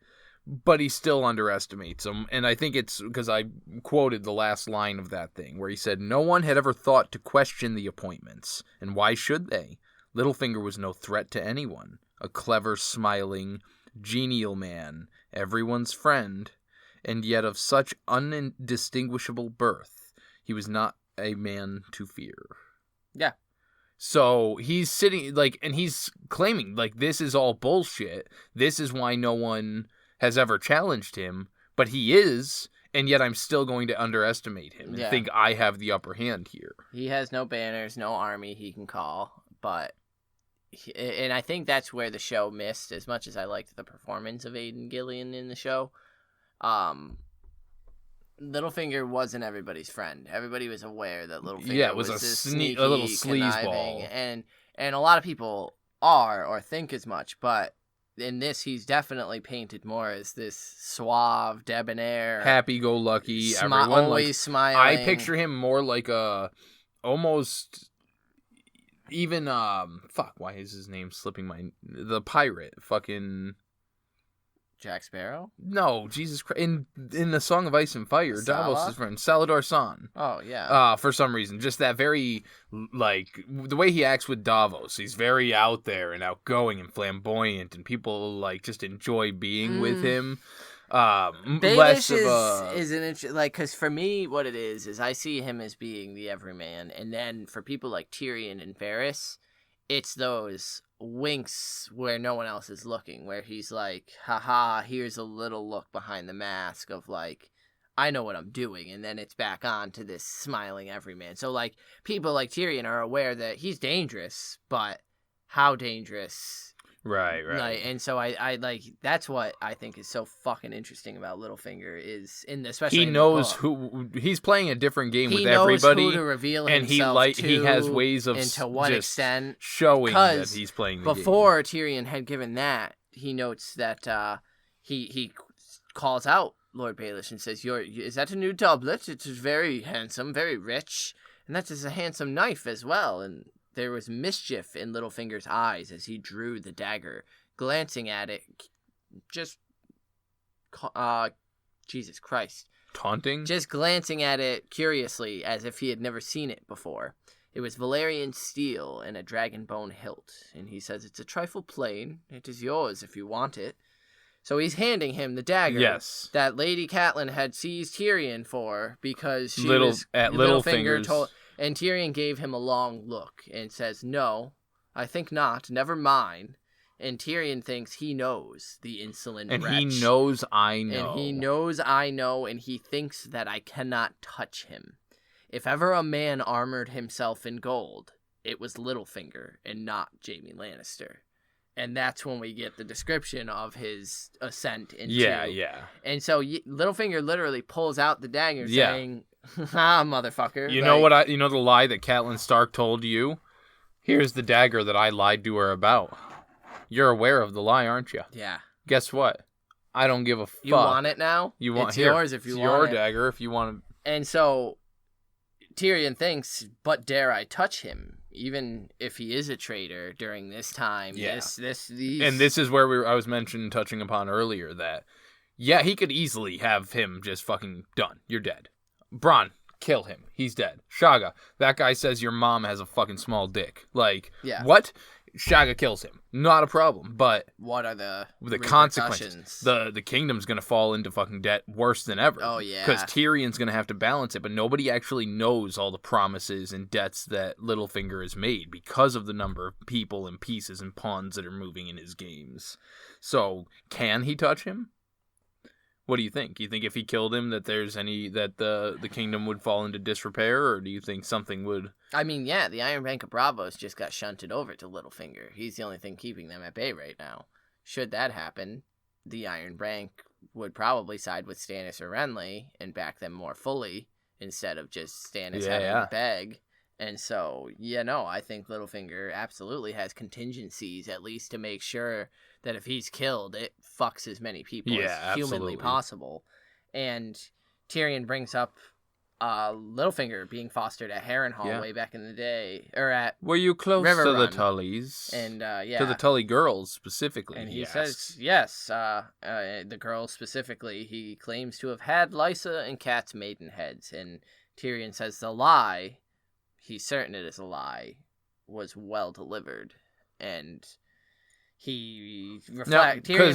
but he still underestimates them. And I think it's because I quoted the last line of that thing where he said, no one had ever thought to question the appointments. And why should they? Littlefinger was no threat to anyone. A clever, smiling, genial man, everyone's friend, and yet of such undistinguishable birth, he was not a man to fear. Yeah. So he's sitting, like, and he's claiming, like, this is all bullshit. This is why no one has ever challenged him, but he is, and yet I'm still going to underestimate him and think I have the upper hand here. He has no banners, no army he can call, but and I think that's where the show missed, as much as I liked the performance of Aidan Gillian in the show. Littlefinger wasn't everybody's friend. Everybody was aware that Littlefinger was this sneaky, a little conniving, sleazeball. And a lot of people are or think as much, but in this, he's definitely painted more as this suave, debonair, happy-go-lucky, everyone always smiling. I picture him more like a almost even why is his name slipping the pirate fucking Jack Sparrow? No, Jesus Christ. In the Song of Ice and Fire, Sala? Davos' friend, Salador San. Oh, yeah. For some reason. Just that very, like, the way he acts with Davos. He's very out there and outgoing and flamboyant, and people, like, just enjoy being with him. Baelish is an interesting, like, because for me, what it is I see him as being the everyman, and then for people like Tyrion and Varys, it's those winks where no one else is looking, where he's like, haha, here's a little look behind the mask of like, I know what I'm doing, and then it's back on to this smiling everyman. So like, people like Tyrion are aware that he's dangerous, but how dangerous? Right. Like, and so I like, that's what I think is so fucking interesting about Littlefinger is especially he knows who he's playing a different game with everybody. He knows who to reveal and himself he has ways of and to what extent showing that he's playing the before game. Tyrion had given that, he notes that he calls out Lord Baelish and says, is that a new doublet? It is very handsome, very rich, and that is a handsome knife as well. And there was mischief in Littlefinger's eyes as he drew the dagger, glancing at it, just, Jesus Christ. Taunting? Just glancing at it curiously, as if he had never seen it before. It was Valyrian steel and a dragon bone hilt, and he says, it's a trifle plain. It is yours if you want it. So he's handing him the dagger that Lady Catelyn had seized Tyrion for because she was at Littlefinger's. And Tyrion gave him a long look and says, no, I think not, never mind. And Tyrion thinks he knows, the insolent wretch. And he knows I know. And he knows I know, and he thinks that I cannot touch him. If ever a man armored himself in gold, it was Littlefinger and not Jaime Lannister. And that's when we get the description of his ascent into... Yeah. And so Littlefinger literally pulls out the dagger saying... Ah, motherfucker. You know what? You know the lie that Catelyn Stark told you? Here's the dagger that I lied to her about. You're aware of the lie, aren't you? Yeah. Guess what? I don't give a fuck. You want it now? It's yours if you want it. It's your dagger if you want to. And so Tyrion thinks, but dare I touch him? Even if he is a traitor during this time. Yeah. These... And this is where I was touching upon earlier that, yeah, he could easily have him just fucking done. You're dead. Bronn, kill him. He's dead. Shaga, that guy says your mom has a fucking small dick. Like, what? Shaga kills him. Not a problem. But what are the consequences? The kingdom's gonna fall into fucking debt worse than ever. Oh yeah. Because Tyrion's gonna have to balance it, but nobody actually knows all the promises and debts that Littlefinger has made because of the number of people and pieces and pawns that are moving in his games. So, can he touch him? What do you think? You think if he killed him that the kingdom would fall into disrepair, or do you think something would... I mean, yeah, the Iron Bank of Braavos just got shunted over to Littlefinger. He's the only thing keeping them at bay right now. Should that happen, the Iron Bank would probably side with Stannis or Renly and back them more fully instead of just Stannis having to beg. And so, I think Littlefinger absolutely has contingencies, at least to make sure that if he's killed, it fucks as many people as humanly possible. And Tyrion brings up Littlefinger being fostered at Harrenhal way back in the day, or at Were you close River to Run. the Tullys? And to the Tully girls specifically. And he says yes. The girls specifically, he claims to have had Lysa and Kat's maidenheads, and Tyrion says the lie. He's certain it is a lie, was well delivered. And Tyrion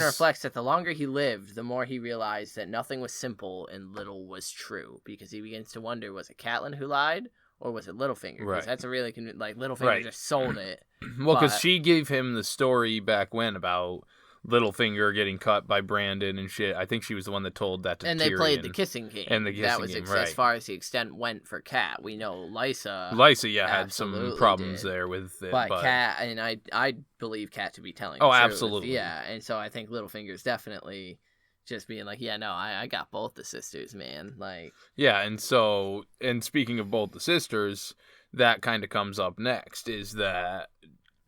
reflects that the longer he lived, the more he realized that nothing was simple and little was true. Because he begins to wonder, was it Catelyn who lied, or was it Littlefinger? Because that's a really, Littlefinger just sold it. Well, because she gave him the story back when about Littlefinger getting cut by Brandon and shit. I think she was the one that told that to Tyrion. And they played the kissing game. And the kissing that was game, as right. far as the extent went for Cat. We know Lysa had some problems there with it. But Cat, and I believe Cat to be telling the truth. Absolutely. Yeah, and so I think Littlefinger's definitely just being like, yeah, no, I got both the sisters, man. Like, yeah, and speaking of both the sisters, that kind of comes up next, is that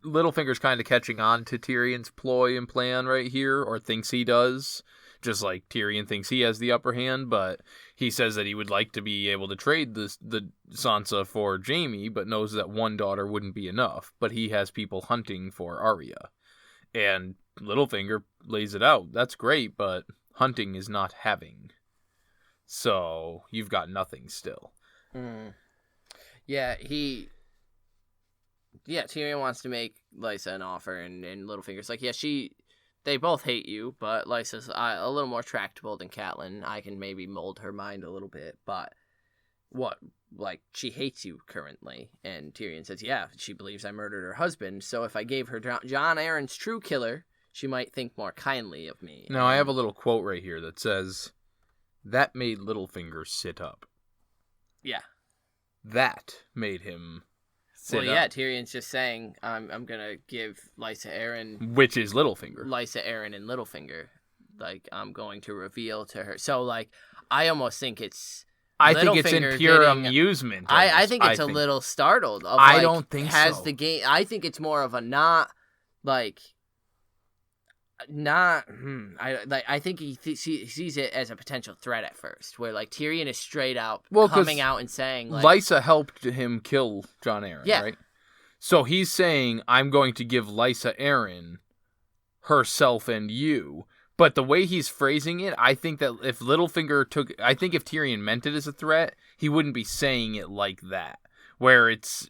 Littlefinger's kind of catching on to Tyrion's ploy and plan right here, or thinks he does, just like Tyrion thinks he has the upper hand, but he says that he would like to be able to trade the Sansa for Jaime, but knows that one daughter wouldn't be enough, but he has people hunting for Arya. And Littlefinger lays it out. That's great, but hunting is not having. So you've got nothing still. Yeah, Tyrion wants to make Lysa an offer, and Littlefinger's like, yeah, they both hate you, but Lysa's a little more tractable than Catelyn. I can maybe mold her mind a little bit, but she hates you currently. And Tyrion says, yeah, she believes I murdered her husband, so if I gave her Jon Arryn's true killer, she might think more kindly of me. Now, I have a little quote right here that says, that made Littlefinger sit up. Yeah. That made him sit up. Yeah, Tyrion's just saying, I'm going to give Lysa Arryn... Which is Littlefinger. Lysa Arryn and Littlefinger. Like, I'm going to reveal to her. So, like, I almost think it's... I think it's in pure amusement. I think it's a little startled. I don't think has so. The game... I think it's more of a not, like... I think he sees it as a potential threat at first, where like Tyrion is straight out coming out and saying like, Lysa helped him kill Jon Arryn, right? So he's saying, I'm going to give Lysa Arryn herself and you. But the way he's phrasing it, I think that if Tyrion meant it as a threat, he wouldn't be saying it like that, where it's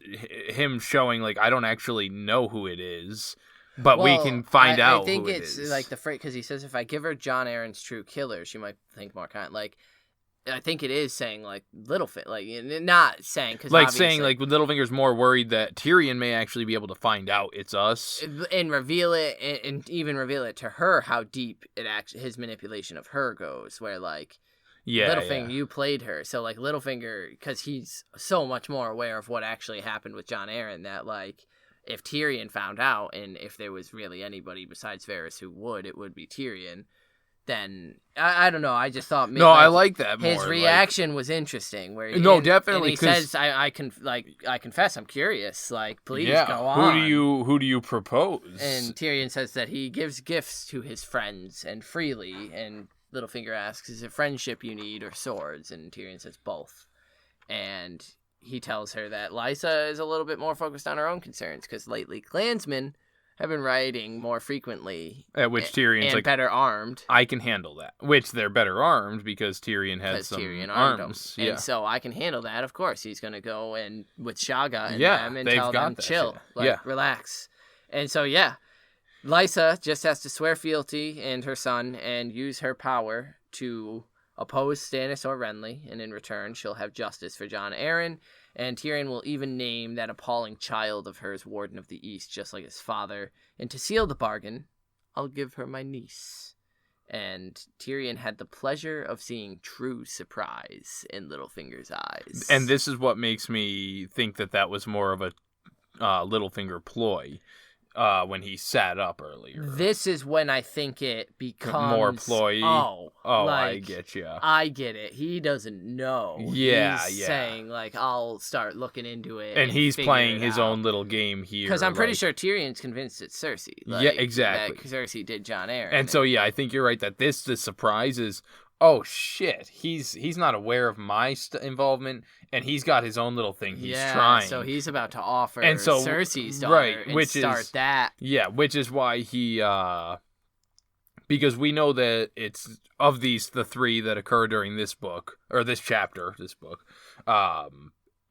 him showing like, I don't actually know who it is. But we can find out. I think it's like the phrase, because he says, if I give her Jon Arryn's true killer, she might think more kind. Like, I think it is saying like Littlefinger, like not saying because like saying like Littlefinger's more worried that Tyrion may actually be able to find out it's us and reveal it, and even reveal it to her how deep his manipulation of her goes. Where like, Littlefinger, you played her, so like Littlefinger, because he's so much more aware of what actually happened with Jon Arryn that like. If Tyrion found out, and if there was really anybody besides Varys who would, it would be Tyrion, then, I don't know, I just thought... No, I like that more. His reaction was interesting, where... Definitely, and he says, I confess, I'm curious, like, please go on. Who do you propose? And Tyrion says that he gives gifts to his friends, and freely, and Littlefinger asks, is it friendship you need, or swords? And Tyrion says both. And... he tells her that Lysa is a little bit more focused on her own concerns because lately clansmen have been rioting more frequently. At which Tyrion's like, better armed. I can handle that. Which they're better armed because Tyrion has some arms. And so I can handle that. Of course, he's going to go and with Shaga and them and tell them chill, relax. And so Lysa just has to swear fealty and her son and use her power to oppose Stannis or Renly, and in return she'll have justice for Jon Arryn, and Tyrion will even name that appalling child of hers Warden of the East, just like his father, and to seal the bargain, I'll give her my niece. And Tyrion had the pleasure of seeing true surprise in Littlefinger's eyes. And this is what makes me think that was more of a Littlefinger ploy. When he sat up earlier. This is when I think it becomes... more ploy. I get you. I get it. He doesn't know. He's saying, like, I'll start looking into it. And he's playing his own little game here. Because I'm pretty sure Tyrion's convinced it's Cersei. Like, exactly. That Cersei did Jon Arryn. And so, I think you're right that the surprise is... oh shit, he's not aware of my involvement, and he's got his own little thing he's trying. So he's about to offer Cersei's daughter that. Yeah, which is why he, because we know that it's, of the three that occur during this book, or this chapter,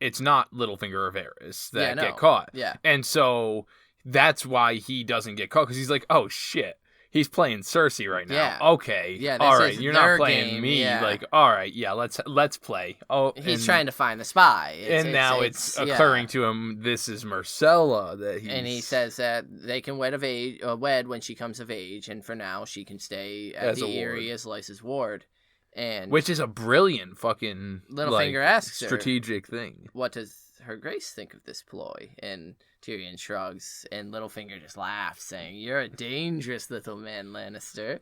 it's not Littlefinger or Varys that get caught. Yeah. And so that's why he doesn't get caught, because he's like, oh shit. he's playing Cersei right now. Yeah. Okay. Yeah, all this right. is You're their not playing game, me. yeah. Like, all right. Yeah, let's play. Oh, He's trying to find the spy. Now it's occurring to him, this is Myrcella that he's... And he says that they can wed when she comes of age, and for now she can stay at the Eyrie as Lysa's ward. And which is a brilliant fucking Littlefinger asks her, strategic thing. what does her grace think of this ploy? And Tyrion shrugs, and Littlefinger just laughs, saying, "You're a dangerous little man, Lannister.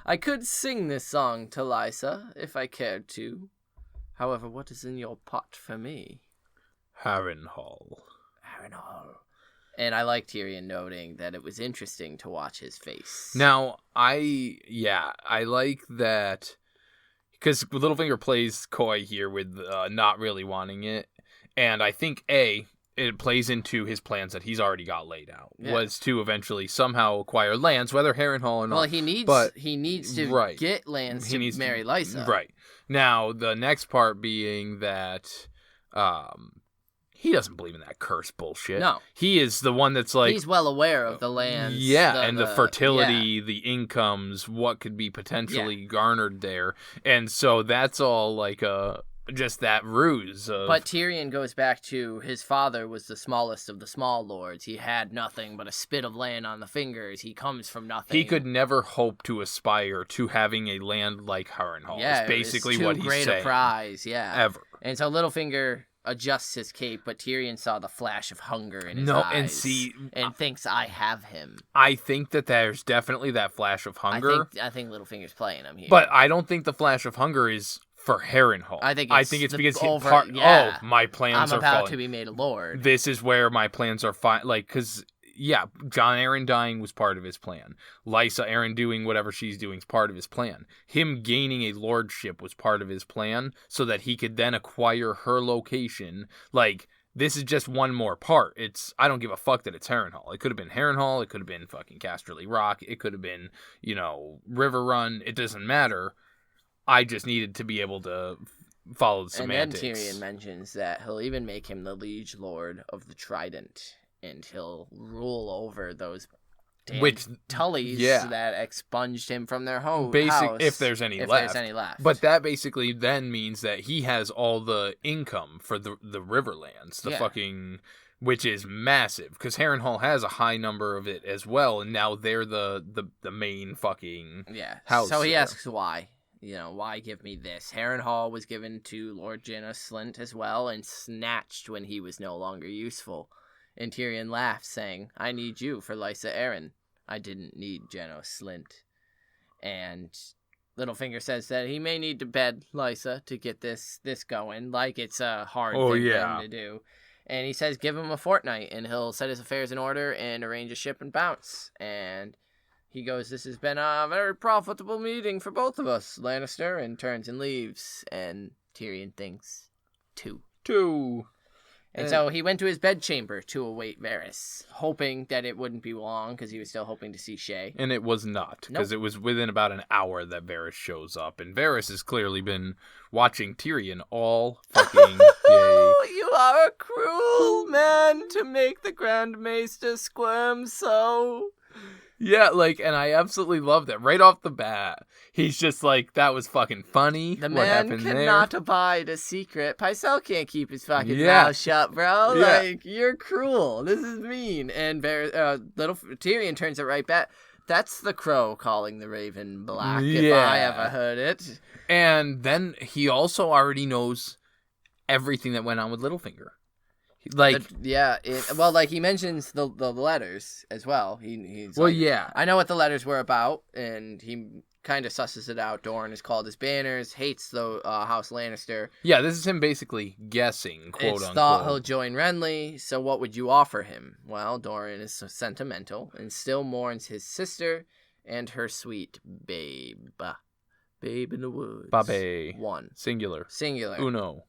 I could sing this song to Lysa if I cared to. However, what is in your pot for me?" Harrenhal. And I like Tyrion noting that it was interesting to watch his face. Now, I like that, because Littlefinger plays coy here with not really wanting it, and I think it plays into his plans that he's already got laid out, was to eventually somehow acquire lands, whether Harrenhal or not. Well, he needs to get lands to marry Lysa. Right. Now, the next part being that he doesn't believe in that curse bullshit. No. He is the one that's like... He's well aware of the lands. Yeah, and the fertility, the incomes, what could be potentially garnered there. And so that's all like just that ruse. But Tyrion goes back to his father was the smallest of the small lords. He had nothing but a spit of land on the fingers. He comes from nothing. He could never hope to aspire to having a land like Harrenhal. Yeah, is basically it's what he's saying. Too great a prize, yeah. Ever. And so Littlefinger adjusts his cape, but Tyrion saw the flash of hunger in his eyes. And thinks, I have him. I think that there's definitely that flash of hunger. I think Littlefinger's playing him here. But I don't think the flash of hunger is for Harrenhal. I think it's because my plans I'm are about falling. to be made a lord. This is where my plans are fine. Like, because, yeah, Jon Arryn dying was part of his plan. Lysa Arryn doing whatever she's doing is part of his plan. Him gaining a lordship was part of his plan so that he could then acquire her location. Like, this is just one more part. I don't give a fuck that it's Harrenhal. It could have been Harrenhal. It could have been fucking Casterly Rock. It could have been, River Run. It doesn't matter. I just needed to be able to follow the semantics. And then Tyrion mentions that he'll even make him the liege lord of the Trident, and he'll rule over those damn Tullys that expunged him from their house. If there's any left. But that basically then means that he has all the income for the Riverlands, fucking... Which is massive, because Harrenhal has a high number of it as well, and now they're the main fucking house. So he asks why. Why give me this? Harrenhal was given to Lord Janos Slynt as well, and snatched when he was no longer useful. And Tyrion laughs, saying, I need you for Lysa Arryn. I didn't need Janos Slynt. And Littlefinger says that he may need to bed Lysa to get this going, like it's a hard thing for him to do. And he says give him a fortnight, and he'll set his affairs in order and arrange a ship and bounce. And he goes, this has been a very profitable meeting for both of us, Lannister, and turns and leaves. And Tyrion thinks, two. And so he went to his bedchamber to await Varys, hoping that it wouldn't be long, because he was still hoping to see Shae. And it was not, because it was within about an hour that Varys shows up. And Varys has clearly been watching Tyrion all fucking day. You are a cruel man to make the Grand Maester squirm so. Yeah, and I absolutely love that. Right off the bat, he's just like, that was fucking funny. The man cannot abide a secret. Pycelle can't keep his fucking mouth shut, bro. Yeah. You're cruel. This is mean. And little Tyrion turns it right back. That's the crow calling the raven black, if I ever heard it. And then he also already knows everything that went on with Littlefinger. He mentions the letters as well. I know what the letters were about, and he kind of susses it out. Doran is called his banners, hates the House Lannister. Yeah, this is him basically guessing, quote unquote. Thought he'll join Renly, so what would you offer him? Well, Doran is sentimental and still mourns his sister and her sweet babe. Babe in the woods. Babe. One. Singular. Uno.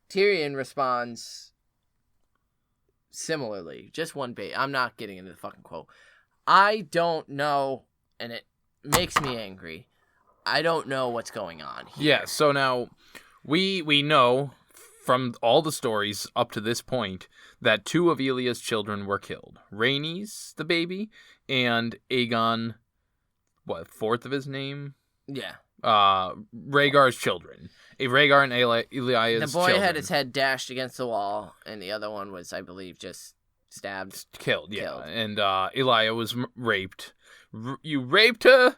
Tyrion responds similarly, just one babe. I'm not getting into the fucking quote. I don't know, and it makes me angry. I don't know what's going on here. Yeah, so now we know from all the stories up to this point that two of Elia's children were killed. Rhaenys, the baby, and Aegon fourth of his name? Yeah. Rhaegar's children. Rhaegar and Elia's The boy children. had his head dashed against the wall, and the other one was, I believe, just stabbed. Killed. Killed. And Elia was raped. You raped her?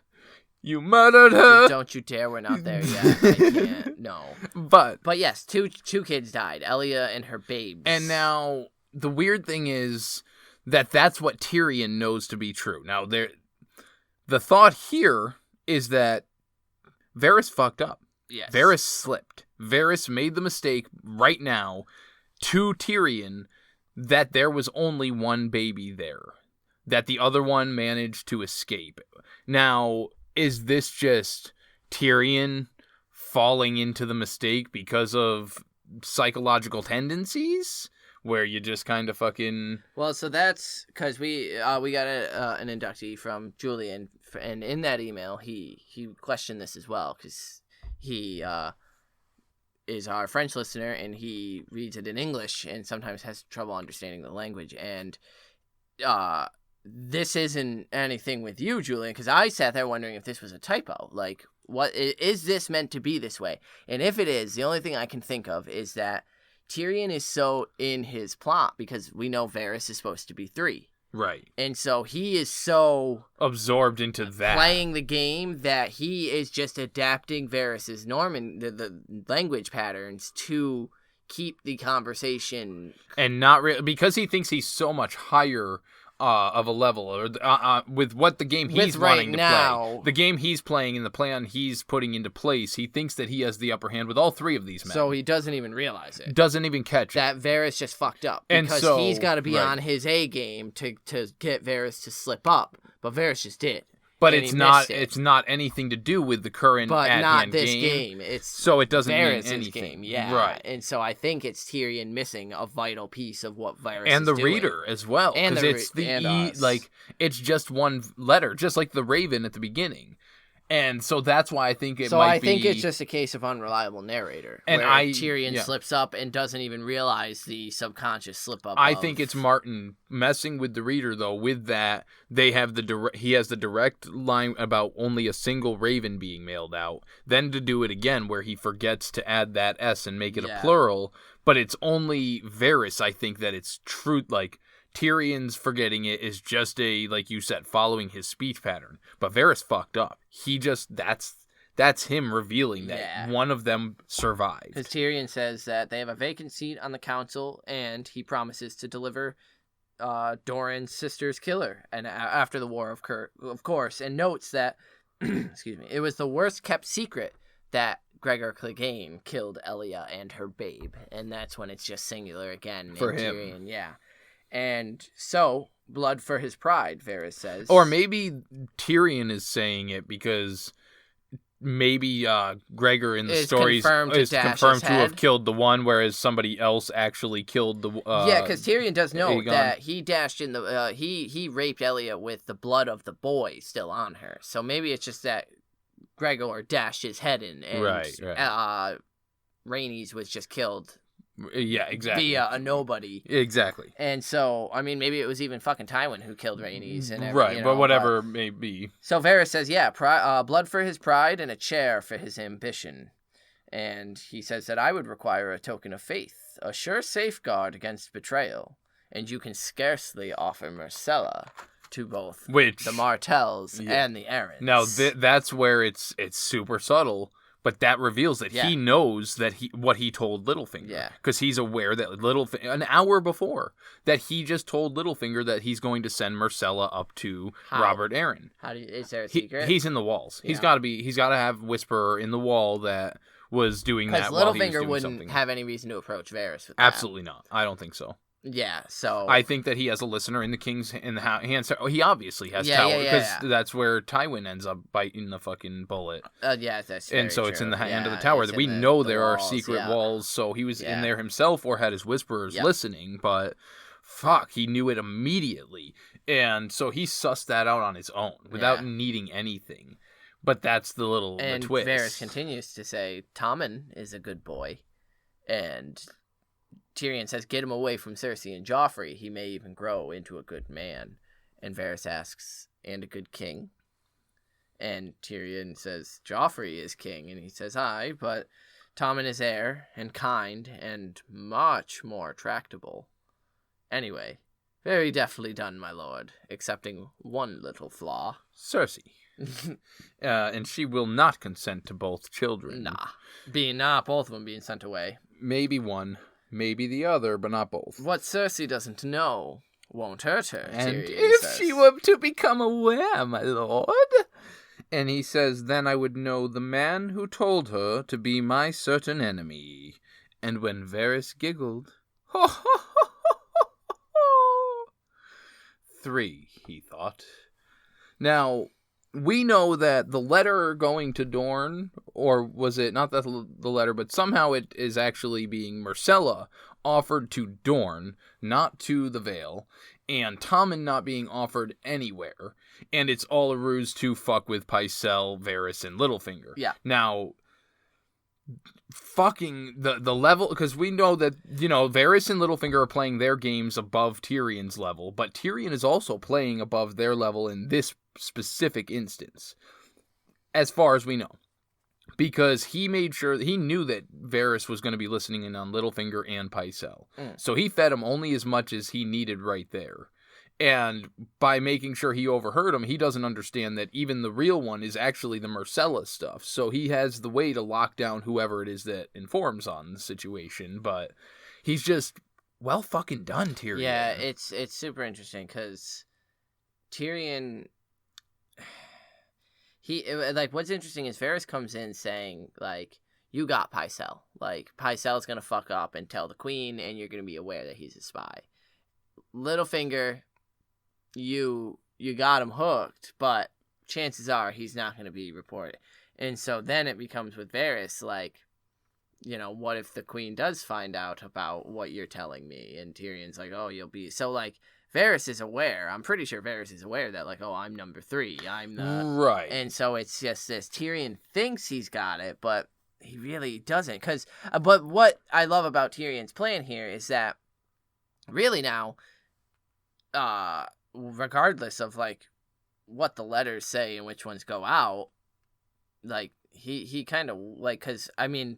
You murdered her? Don't you dare, we're not there yet. I can't, no. But yes, two kids died, Elia and her babes. And now, the weird thing is that that's what Tyrion knows to be true. Now, the thought here is that Varys fucked up. Yes. Varys slipped. Varys made the mistake right now to Tyrion that there was only one baby there. That the other one managed to escape. Now, is this just Tyrion falling into the mistake because of psychological tendencies? Where you just kind of fucking... Well, so that's because we got an inductee from Julian, and in that email, he questioned this as well, because he is our French listener, and he reads it in English, and sometimes has trouble understanding the language, and this isn't anything with you, Julian, because I sat there wondering if this was a typo. Like, what is this meant to be this way? And if it is, the only thing I can think of is that Tyrion is so in his plot, because we know Varys is supposed to be 3. Right. And so he is so absorbed into that. Playing the game that he is just adapting Varys' the language patterns to keep the conversation. And not really, because he thinks he's so much higher of a level, or with what the game he's wanting to play. The game he's playing and the plan he's putting into place, he thinks that he has the upper hand with all 3 of these men. So he doesn't even realize it. Doesn't even catch that it. Varys just fucked up. And because so, he's got to be on his A game to get Varys to slip up. But Varys just did. But it's not anything to do with the current at-hand this game. It's so it doesn't Varys' mean anything. Game, yeah. Right. And so I think it's Tyrion missing a vital piece of what Varys and is the doing. reader as well, because it's it's just one letter, just like the Raven at the beginning. And so that's why I think it might be... So I think it's just a case of unreliable narrator. And where Tyrion slips up and doesn't even realize the subconscious slip-up I think it's Martin messing with the reader, though, with that. He has the direct line about only a single Raven being mailed out. Then to do it again, where he forgets to add that S and make it a plural. But it's only Varys, I think, that it's true, like... Tyrion's forgetting it is just like you said, following his speech pattern. But Varys fucked up. He just, that's him revealing that one of them survived. Because Tyrion says that they have a vacant seat on the council, and he promises to deliver Doran's sister's killer, and after the war, of course, and notes that, excuse me, it was the worst kept secret that Gregor Clegane killed Elia and her babe, and that's when it's just singular again for him. Tyrion, yeah. And so, blood for his pride, Varys says. Or maybe Tyrion is saying it because maybe Gregor in the stories is confirmed to have killed the one, whereas somebody else actually killed the... yeah, because Tyrion does know that he dashed in the... he raped Elia with the blood of the boy still on her. So maybe it's just that Gregor dashed his head in, and Rhaenys was just killed... Yeah, exactly. Via a nobody. Exactly. And so, I mean, maybe it was even fucking Tywin who killed Rhaenys. And but whatever it may be. So Varys says, blood for his pride and a chair for his ambition. And he says that I would require a token of faith, a sure safeguard against betrayal. And you can scarcely offer Myrcella to both the Martells and the Arryns. Now, that's where it's super subtle. But that reveals that he knows that what he told Littlefinger. Yeah. Because he's aware that Littlefinger, an hour before, that he just told Littlefinger that he's going to send Myrcella up to Robert Arryn. Is there a secret? He's in the walls. Yeah. He's got to have Whisperer in the wall that was doing that while he was doing Littlefinger wouldn't something. Have any reason to approach Varys with that. Absolutely not. I don't think so. Yeah, so... I think that he has a listener in the hands. He obviously has tower, because that's where Tywin ends up biting the fucking bullet. Yeah, that's very And so true. it's in the end of the tower. That we know there are walls, secret walls, so he was in there himself or had his whisperers listening, but fuck, he knew it immediately. And so he sussed that out on his own without needing anything. But that's the twist. And Varys continues to say, Tommen is a good boy, and... Tyrion says, get him away from Cersei and Joffrey. He may even grow into a good man. And Varys asks, and a good king? And Tyrion says, Joffrey is king. And he says, aye, but Tommen is heir, and kind, and much more tractable. Anyway, very deftly done, my lord, excepting one little flaw. Cersei. And she will not consent to both children. Both of them being sent away. Maybe one, maybe the other, but not both. What Cersei doesn't know won't hurt her, And Tyrion if says. she were to become aware, my lord... And he says, then I would know the man who told her to be my certain enemy. And when Varys giggled, 3, he thought. Now, we know that the letter going to Dorne, or was it not that the letter, but somehow it is actually being Myrcella offered to Dorne, not to the Vale, and Tommen not being offered anywhere, and it's all a ruse to fuck with Pycelle, Varys, and Littlefinger. Yeah. Now, fucking the level, because we know that, Varys and Littlefinger are playing their games above Tyrion's level, but Tyrion is also playing above their level in this specific instance, as far as we know. Because he made sure, he knew that Varys was going to be listening in on Littlefinger and Pycelle. So he fed him only as much as he needed right there. And by making sure he overheard him, he doesn't understand that even the real one is actually the Myrcella stuff. So he has the way to lock down whoever it is that informs on the situation. But he's just well fucking done, Tyrion. Yeah, it's super interesting because Tyrion... what's interesting is Varys comes in saying, you got Pycelle. Pycelle's gonna fuck up and tell the queen, and you're gonna be aware that he's a spy. Littlefinger, you got him hooked, but chances are he's not gonna be reported. And so then it becomes with Varys, what if the queen does find out about what you're telling me? And Tyrion's like, oh, you'll be... So, Varys is aware. I'm pretty sure Varys is aware that, I'm number 3. I'm the... Right. And so it's just this. Tyrion thinks he's got it, but he really doesn't. But what I love about Tyrion's plan here is that, really now, regardless of, what the letters say and which ones go out, he kind of, because,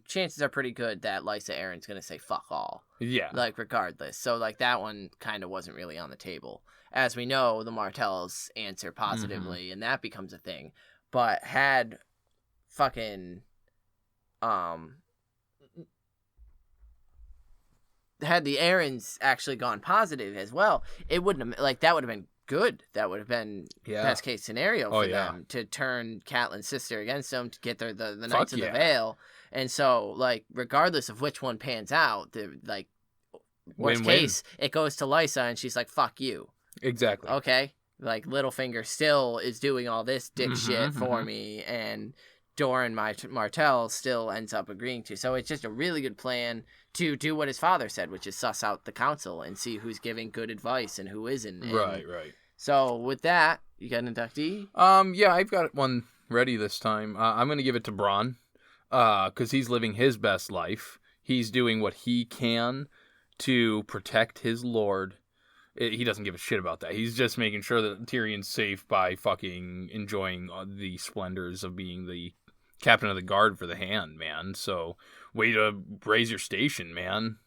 chances are pretty good that Lysa Arryn's going to say fuck all. Yeah. Regardless. So, that one kind of wasn't really on the table. As we know, the Martells answer positively, and that becomes a thing. But had fucking, had the Arryns actually gone positive as well, it wouldn't have, that would have been good. That would have been best case scenario for them to turn Catelyn's sister against them to get the Knights of the Vale. And so, regardless of which one pans out, worst case, it goes to Lysa and she's like, fuck you. Exactly. Okay? Littlefinger still is doing all this dick shit for me, and Doran Martell still ends up agreeing to. So it's just a really good plan to do what his father said, which is suss out the council and see who's giving good advice and who isn't. And right. so with that, you got an inductee? Yeah, I've got one ready this time. I'm going to give it to Bronn, because he's living his best life. He's doing what he can to protect his lord. He doesn't give a shit about that. He's just making sure that Tyrion's safe by fucking enjoying the splendors of being the captain of the guard for the Hand, man. So, way to raise your station, man.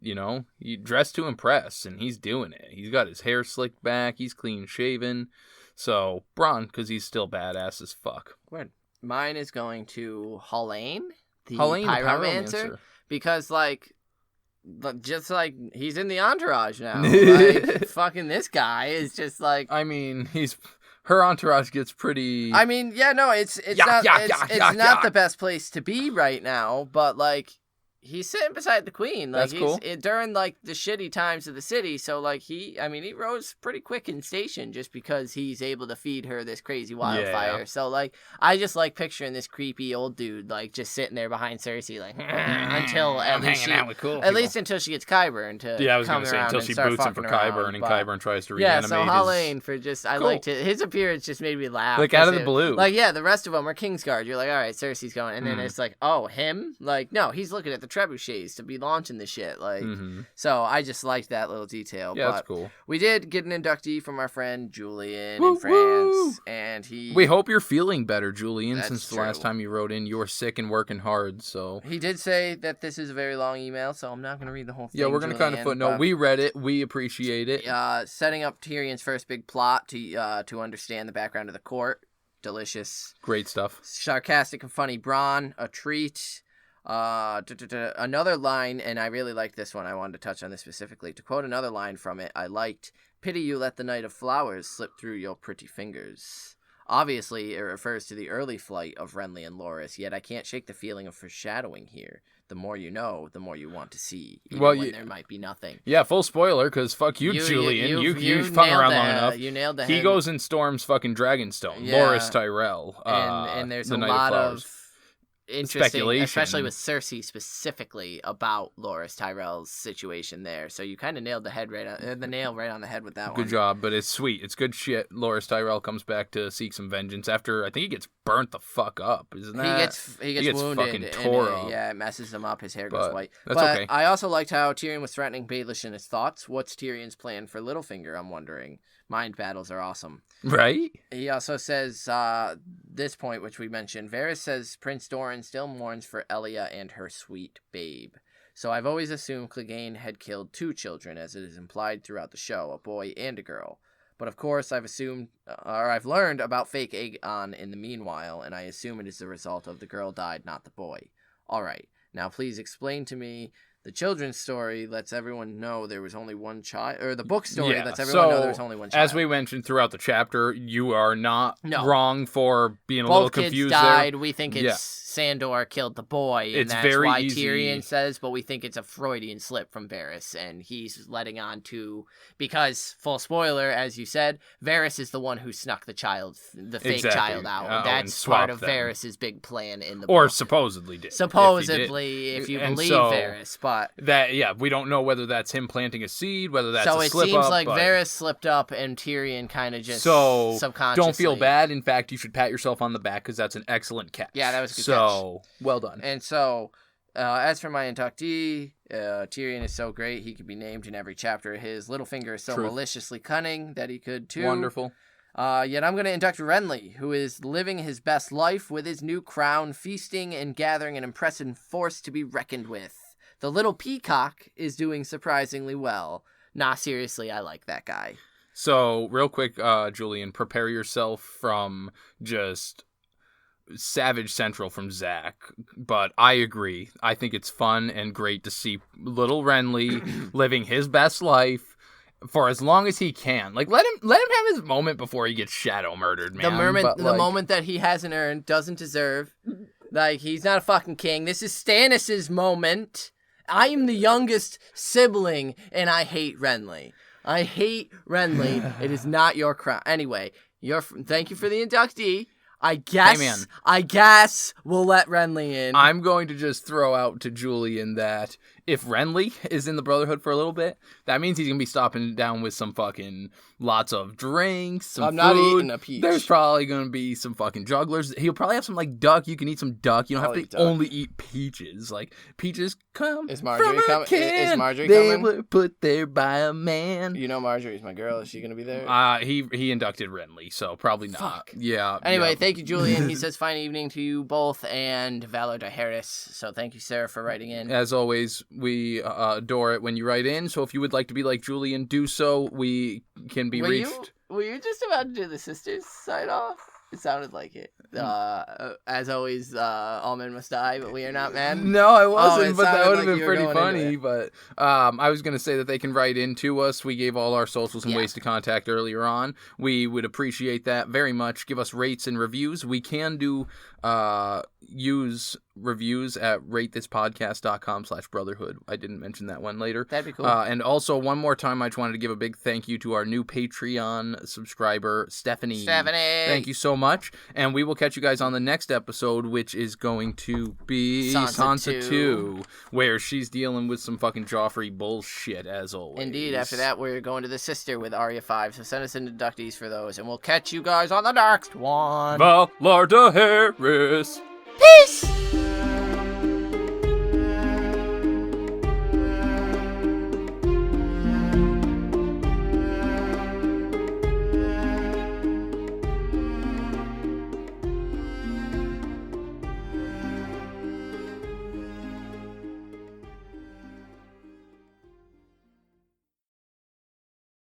You dress to impress, and he's doing it. He's got his hair slicked back. He's clean shaven. So, Bronn, because he's still badass as fuck. Weird. Mine is going to Hallane, the Pyromancer. pyromancer, because, just he's in the entourage now. Fucking this guy is just her entourage gets pretty. It's not the best place to be right now, but he's sitting beside the queen. That's cool. During the shitty times of the city, so he rose pretty quick in station just because he's able to feed her this crazy wildfire. Yeah. So I just picturing this creepy old dude just sitting there behind Cersei until at least until she gets Qyburn to I was gonna say until she boots him for Qyburn and Qyburn tries to reanimate. So Hallane for just I liked it. His appearance just made me laugh. Out of the blue. The rest of them are Kingsguard. You're all right, Cersei's going, and then it's oh, him? No, he's looking at the trebuchets to be launching the shit. Like, so I just liked that little detail. Yeah, but that's cool. We did get an inductee from our friend Julian in France, and we hope you're feeling better, Julian. That's since true. The last time you wrote in, you were sick and working hard. So he did say that this is a very long email, so I'm not going to read the whole thing. Yeah, we're going to kind of footnote. We read it. We appreciate it. Setting up Tyrion's first big plot to understand the background of the court. Delicious. Great stuff. Sarcastic and funny Bronn. A treat. Another line, and I really liked this one. I wanted to touch on this specifically. To quote another line from it, I liked, "Pity you let the night of flowers slip through your pretty fingers." Obviously, it refers to the early flight of Renly and Loras, yet I can't shake the feeling of foreshadowing here. The more you know, the more you want to see, even when there might be nothing. Yeah, full spoiler, because fuck you, Julian. You hung around long enough. You nailed the He head. goes and storms fucking Dragonstone. Yeah. Loras Tyrell. And there's the a Night lot of interesting, speculation, especially with Cersei specifically about Loras Tyrell's situation there. So you kind of nailed the nail right on the head with that one. Good job, but it's sweet. It's good shit. Loras Tyrell comes back to seek some vengeance after I think he gets burnt the fuck up. Isn't that? He gets wounded. Fucking tore up. Yeah, it messes him up. His hair goes white. That's okay. I also liked how Tyrion was threatening Baelish in his thoughts. What's Tyrion's plan for Littlefinger? I'm wondering. Mind battles are awesome. Right? He also says, this point, which we mentioned, Varys says Prince Doran still mourns for Elia and her sweet babe. So I've always assumed Clegane had killed 2 children, as it is implied throughout the show, a boy and a girl. But of course, I've learned about fake Aegon in the meanwhile, and I assume it is the result of the girl died, not the boy. Alright, now please explain to me. The children's story lets everyone know there was only one child, or the book story lets everyone know there was only one child. As we mentioned throughout the chapter, you are not wrong for being a little confused there. Both kids died. There. We think it's Sandor killed the boy, and that's very why easy. Tyrion says, but we think it's a Freudian slip from Varys, and he's letting on to, because, full spoiler, as you said, Varys is the one who snuck the fake child out. That's part of Varys' big plan in the book. Or supposedly did. Supposedly, if you believe Varys, but... we don't know whether that's him planting a seed, whether that's a slip up. So it seems like Varys slipped up, and Tyrion kind of just subconsciously... Don't feel bad. In fact, you should pat yourself on the back, because that's an excellent catch. Yeah, that was a good catch. So, well done. And so, as for my inductee, Tyrion is so great he could be named in every chapter. His Littlefinger is so maliciously cunning that he could too. Wonderful. Yet I'm going to induct Renly, who is living his best life with his new crown, feasting and gathering an impressive force to be reckoned with. The little peacock is doing surprisingly well. Nah, seriously, I like that guy. So, real quick, Julian, prepare yourself from just... Savage Central from Zach, but I agree. I think it's fun and great to see little Renly living his best life for as long as he can. Like, let him have his moment before he gets shadow murdered, man. The moment that he hasn't earned, doesn't deserve. Like, he's not a fucking king. This is Stannis' moment. I am the youngest sibling, and I hate Renly. I hate Renly. It is not your crown. Anyway, thank you for the inductee. I guess we'll let Renly in. I'm going to just throw out to Julian that if Renly is in the Brotherhood for a little bit, that means he's going to be stopping down with some fucking lots of drinks, some food. I'm not eating a peach. There's probably going to be some fucking jugglers. He'll probably have some, like, duck. You can eat some duck. You don't have to only eat peaches. Like, peaches come Is Marjorie from a can. Is Marjorie they coming? were put there by a man. You know Marjorie's my girl. Is she going to be there? He inducted Renly, so probably not. Fuck. Yeah. Anyway, thank you, Julian. He says, fine evening to you both, and Valor Harris. So thank you, Sarah, for writing in. As always, we adore it when you write in, so if you would like to be like Julian, do so. We can be reached. Were you just about to do the sisters sign off? It sounded like it. As always, all men must die, but we are not men. No, I wasn't, but that would have like been pretty funny. But I was going to say that they can write in to us. We gave all our socials and ways to contact earlier on. We would appreciate that very much. Give us rates and reviews. We can do use reviews at ratethispodcast.com/brotherhood. I didn't mention that one later. That'd be cool. And also, one more time, I just wanted to give a big thank you to our new Patreon subscriber, Stephanie. Thank you so much. And we will catch you guys on the next episode, which is going to be Sansa 2, where she's dealing with some fucking Joffrey bullshit, as always. Indeed. After that, we're going to the sister with Arya 5, so send us in inductees for those, and we'll catch you guys on the next one. Valarda Harris. Peace!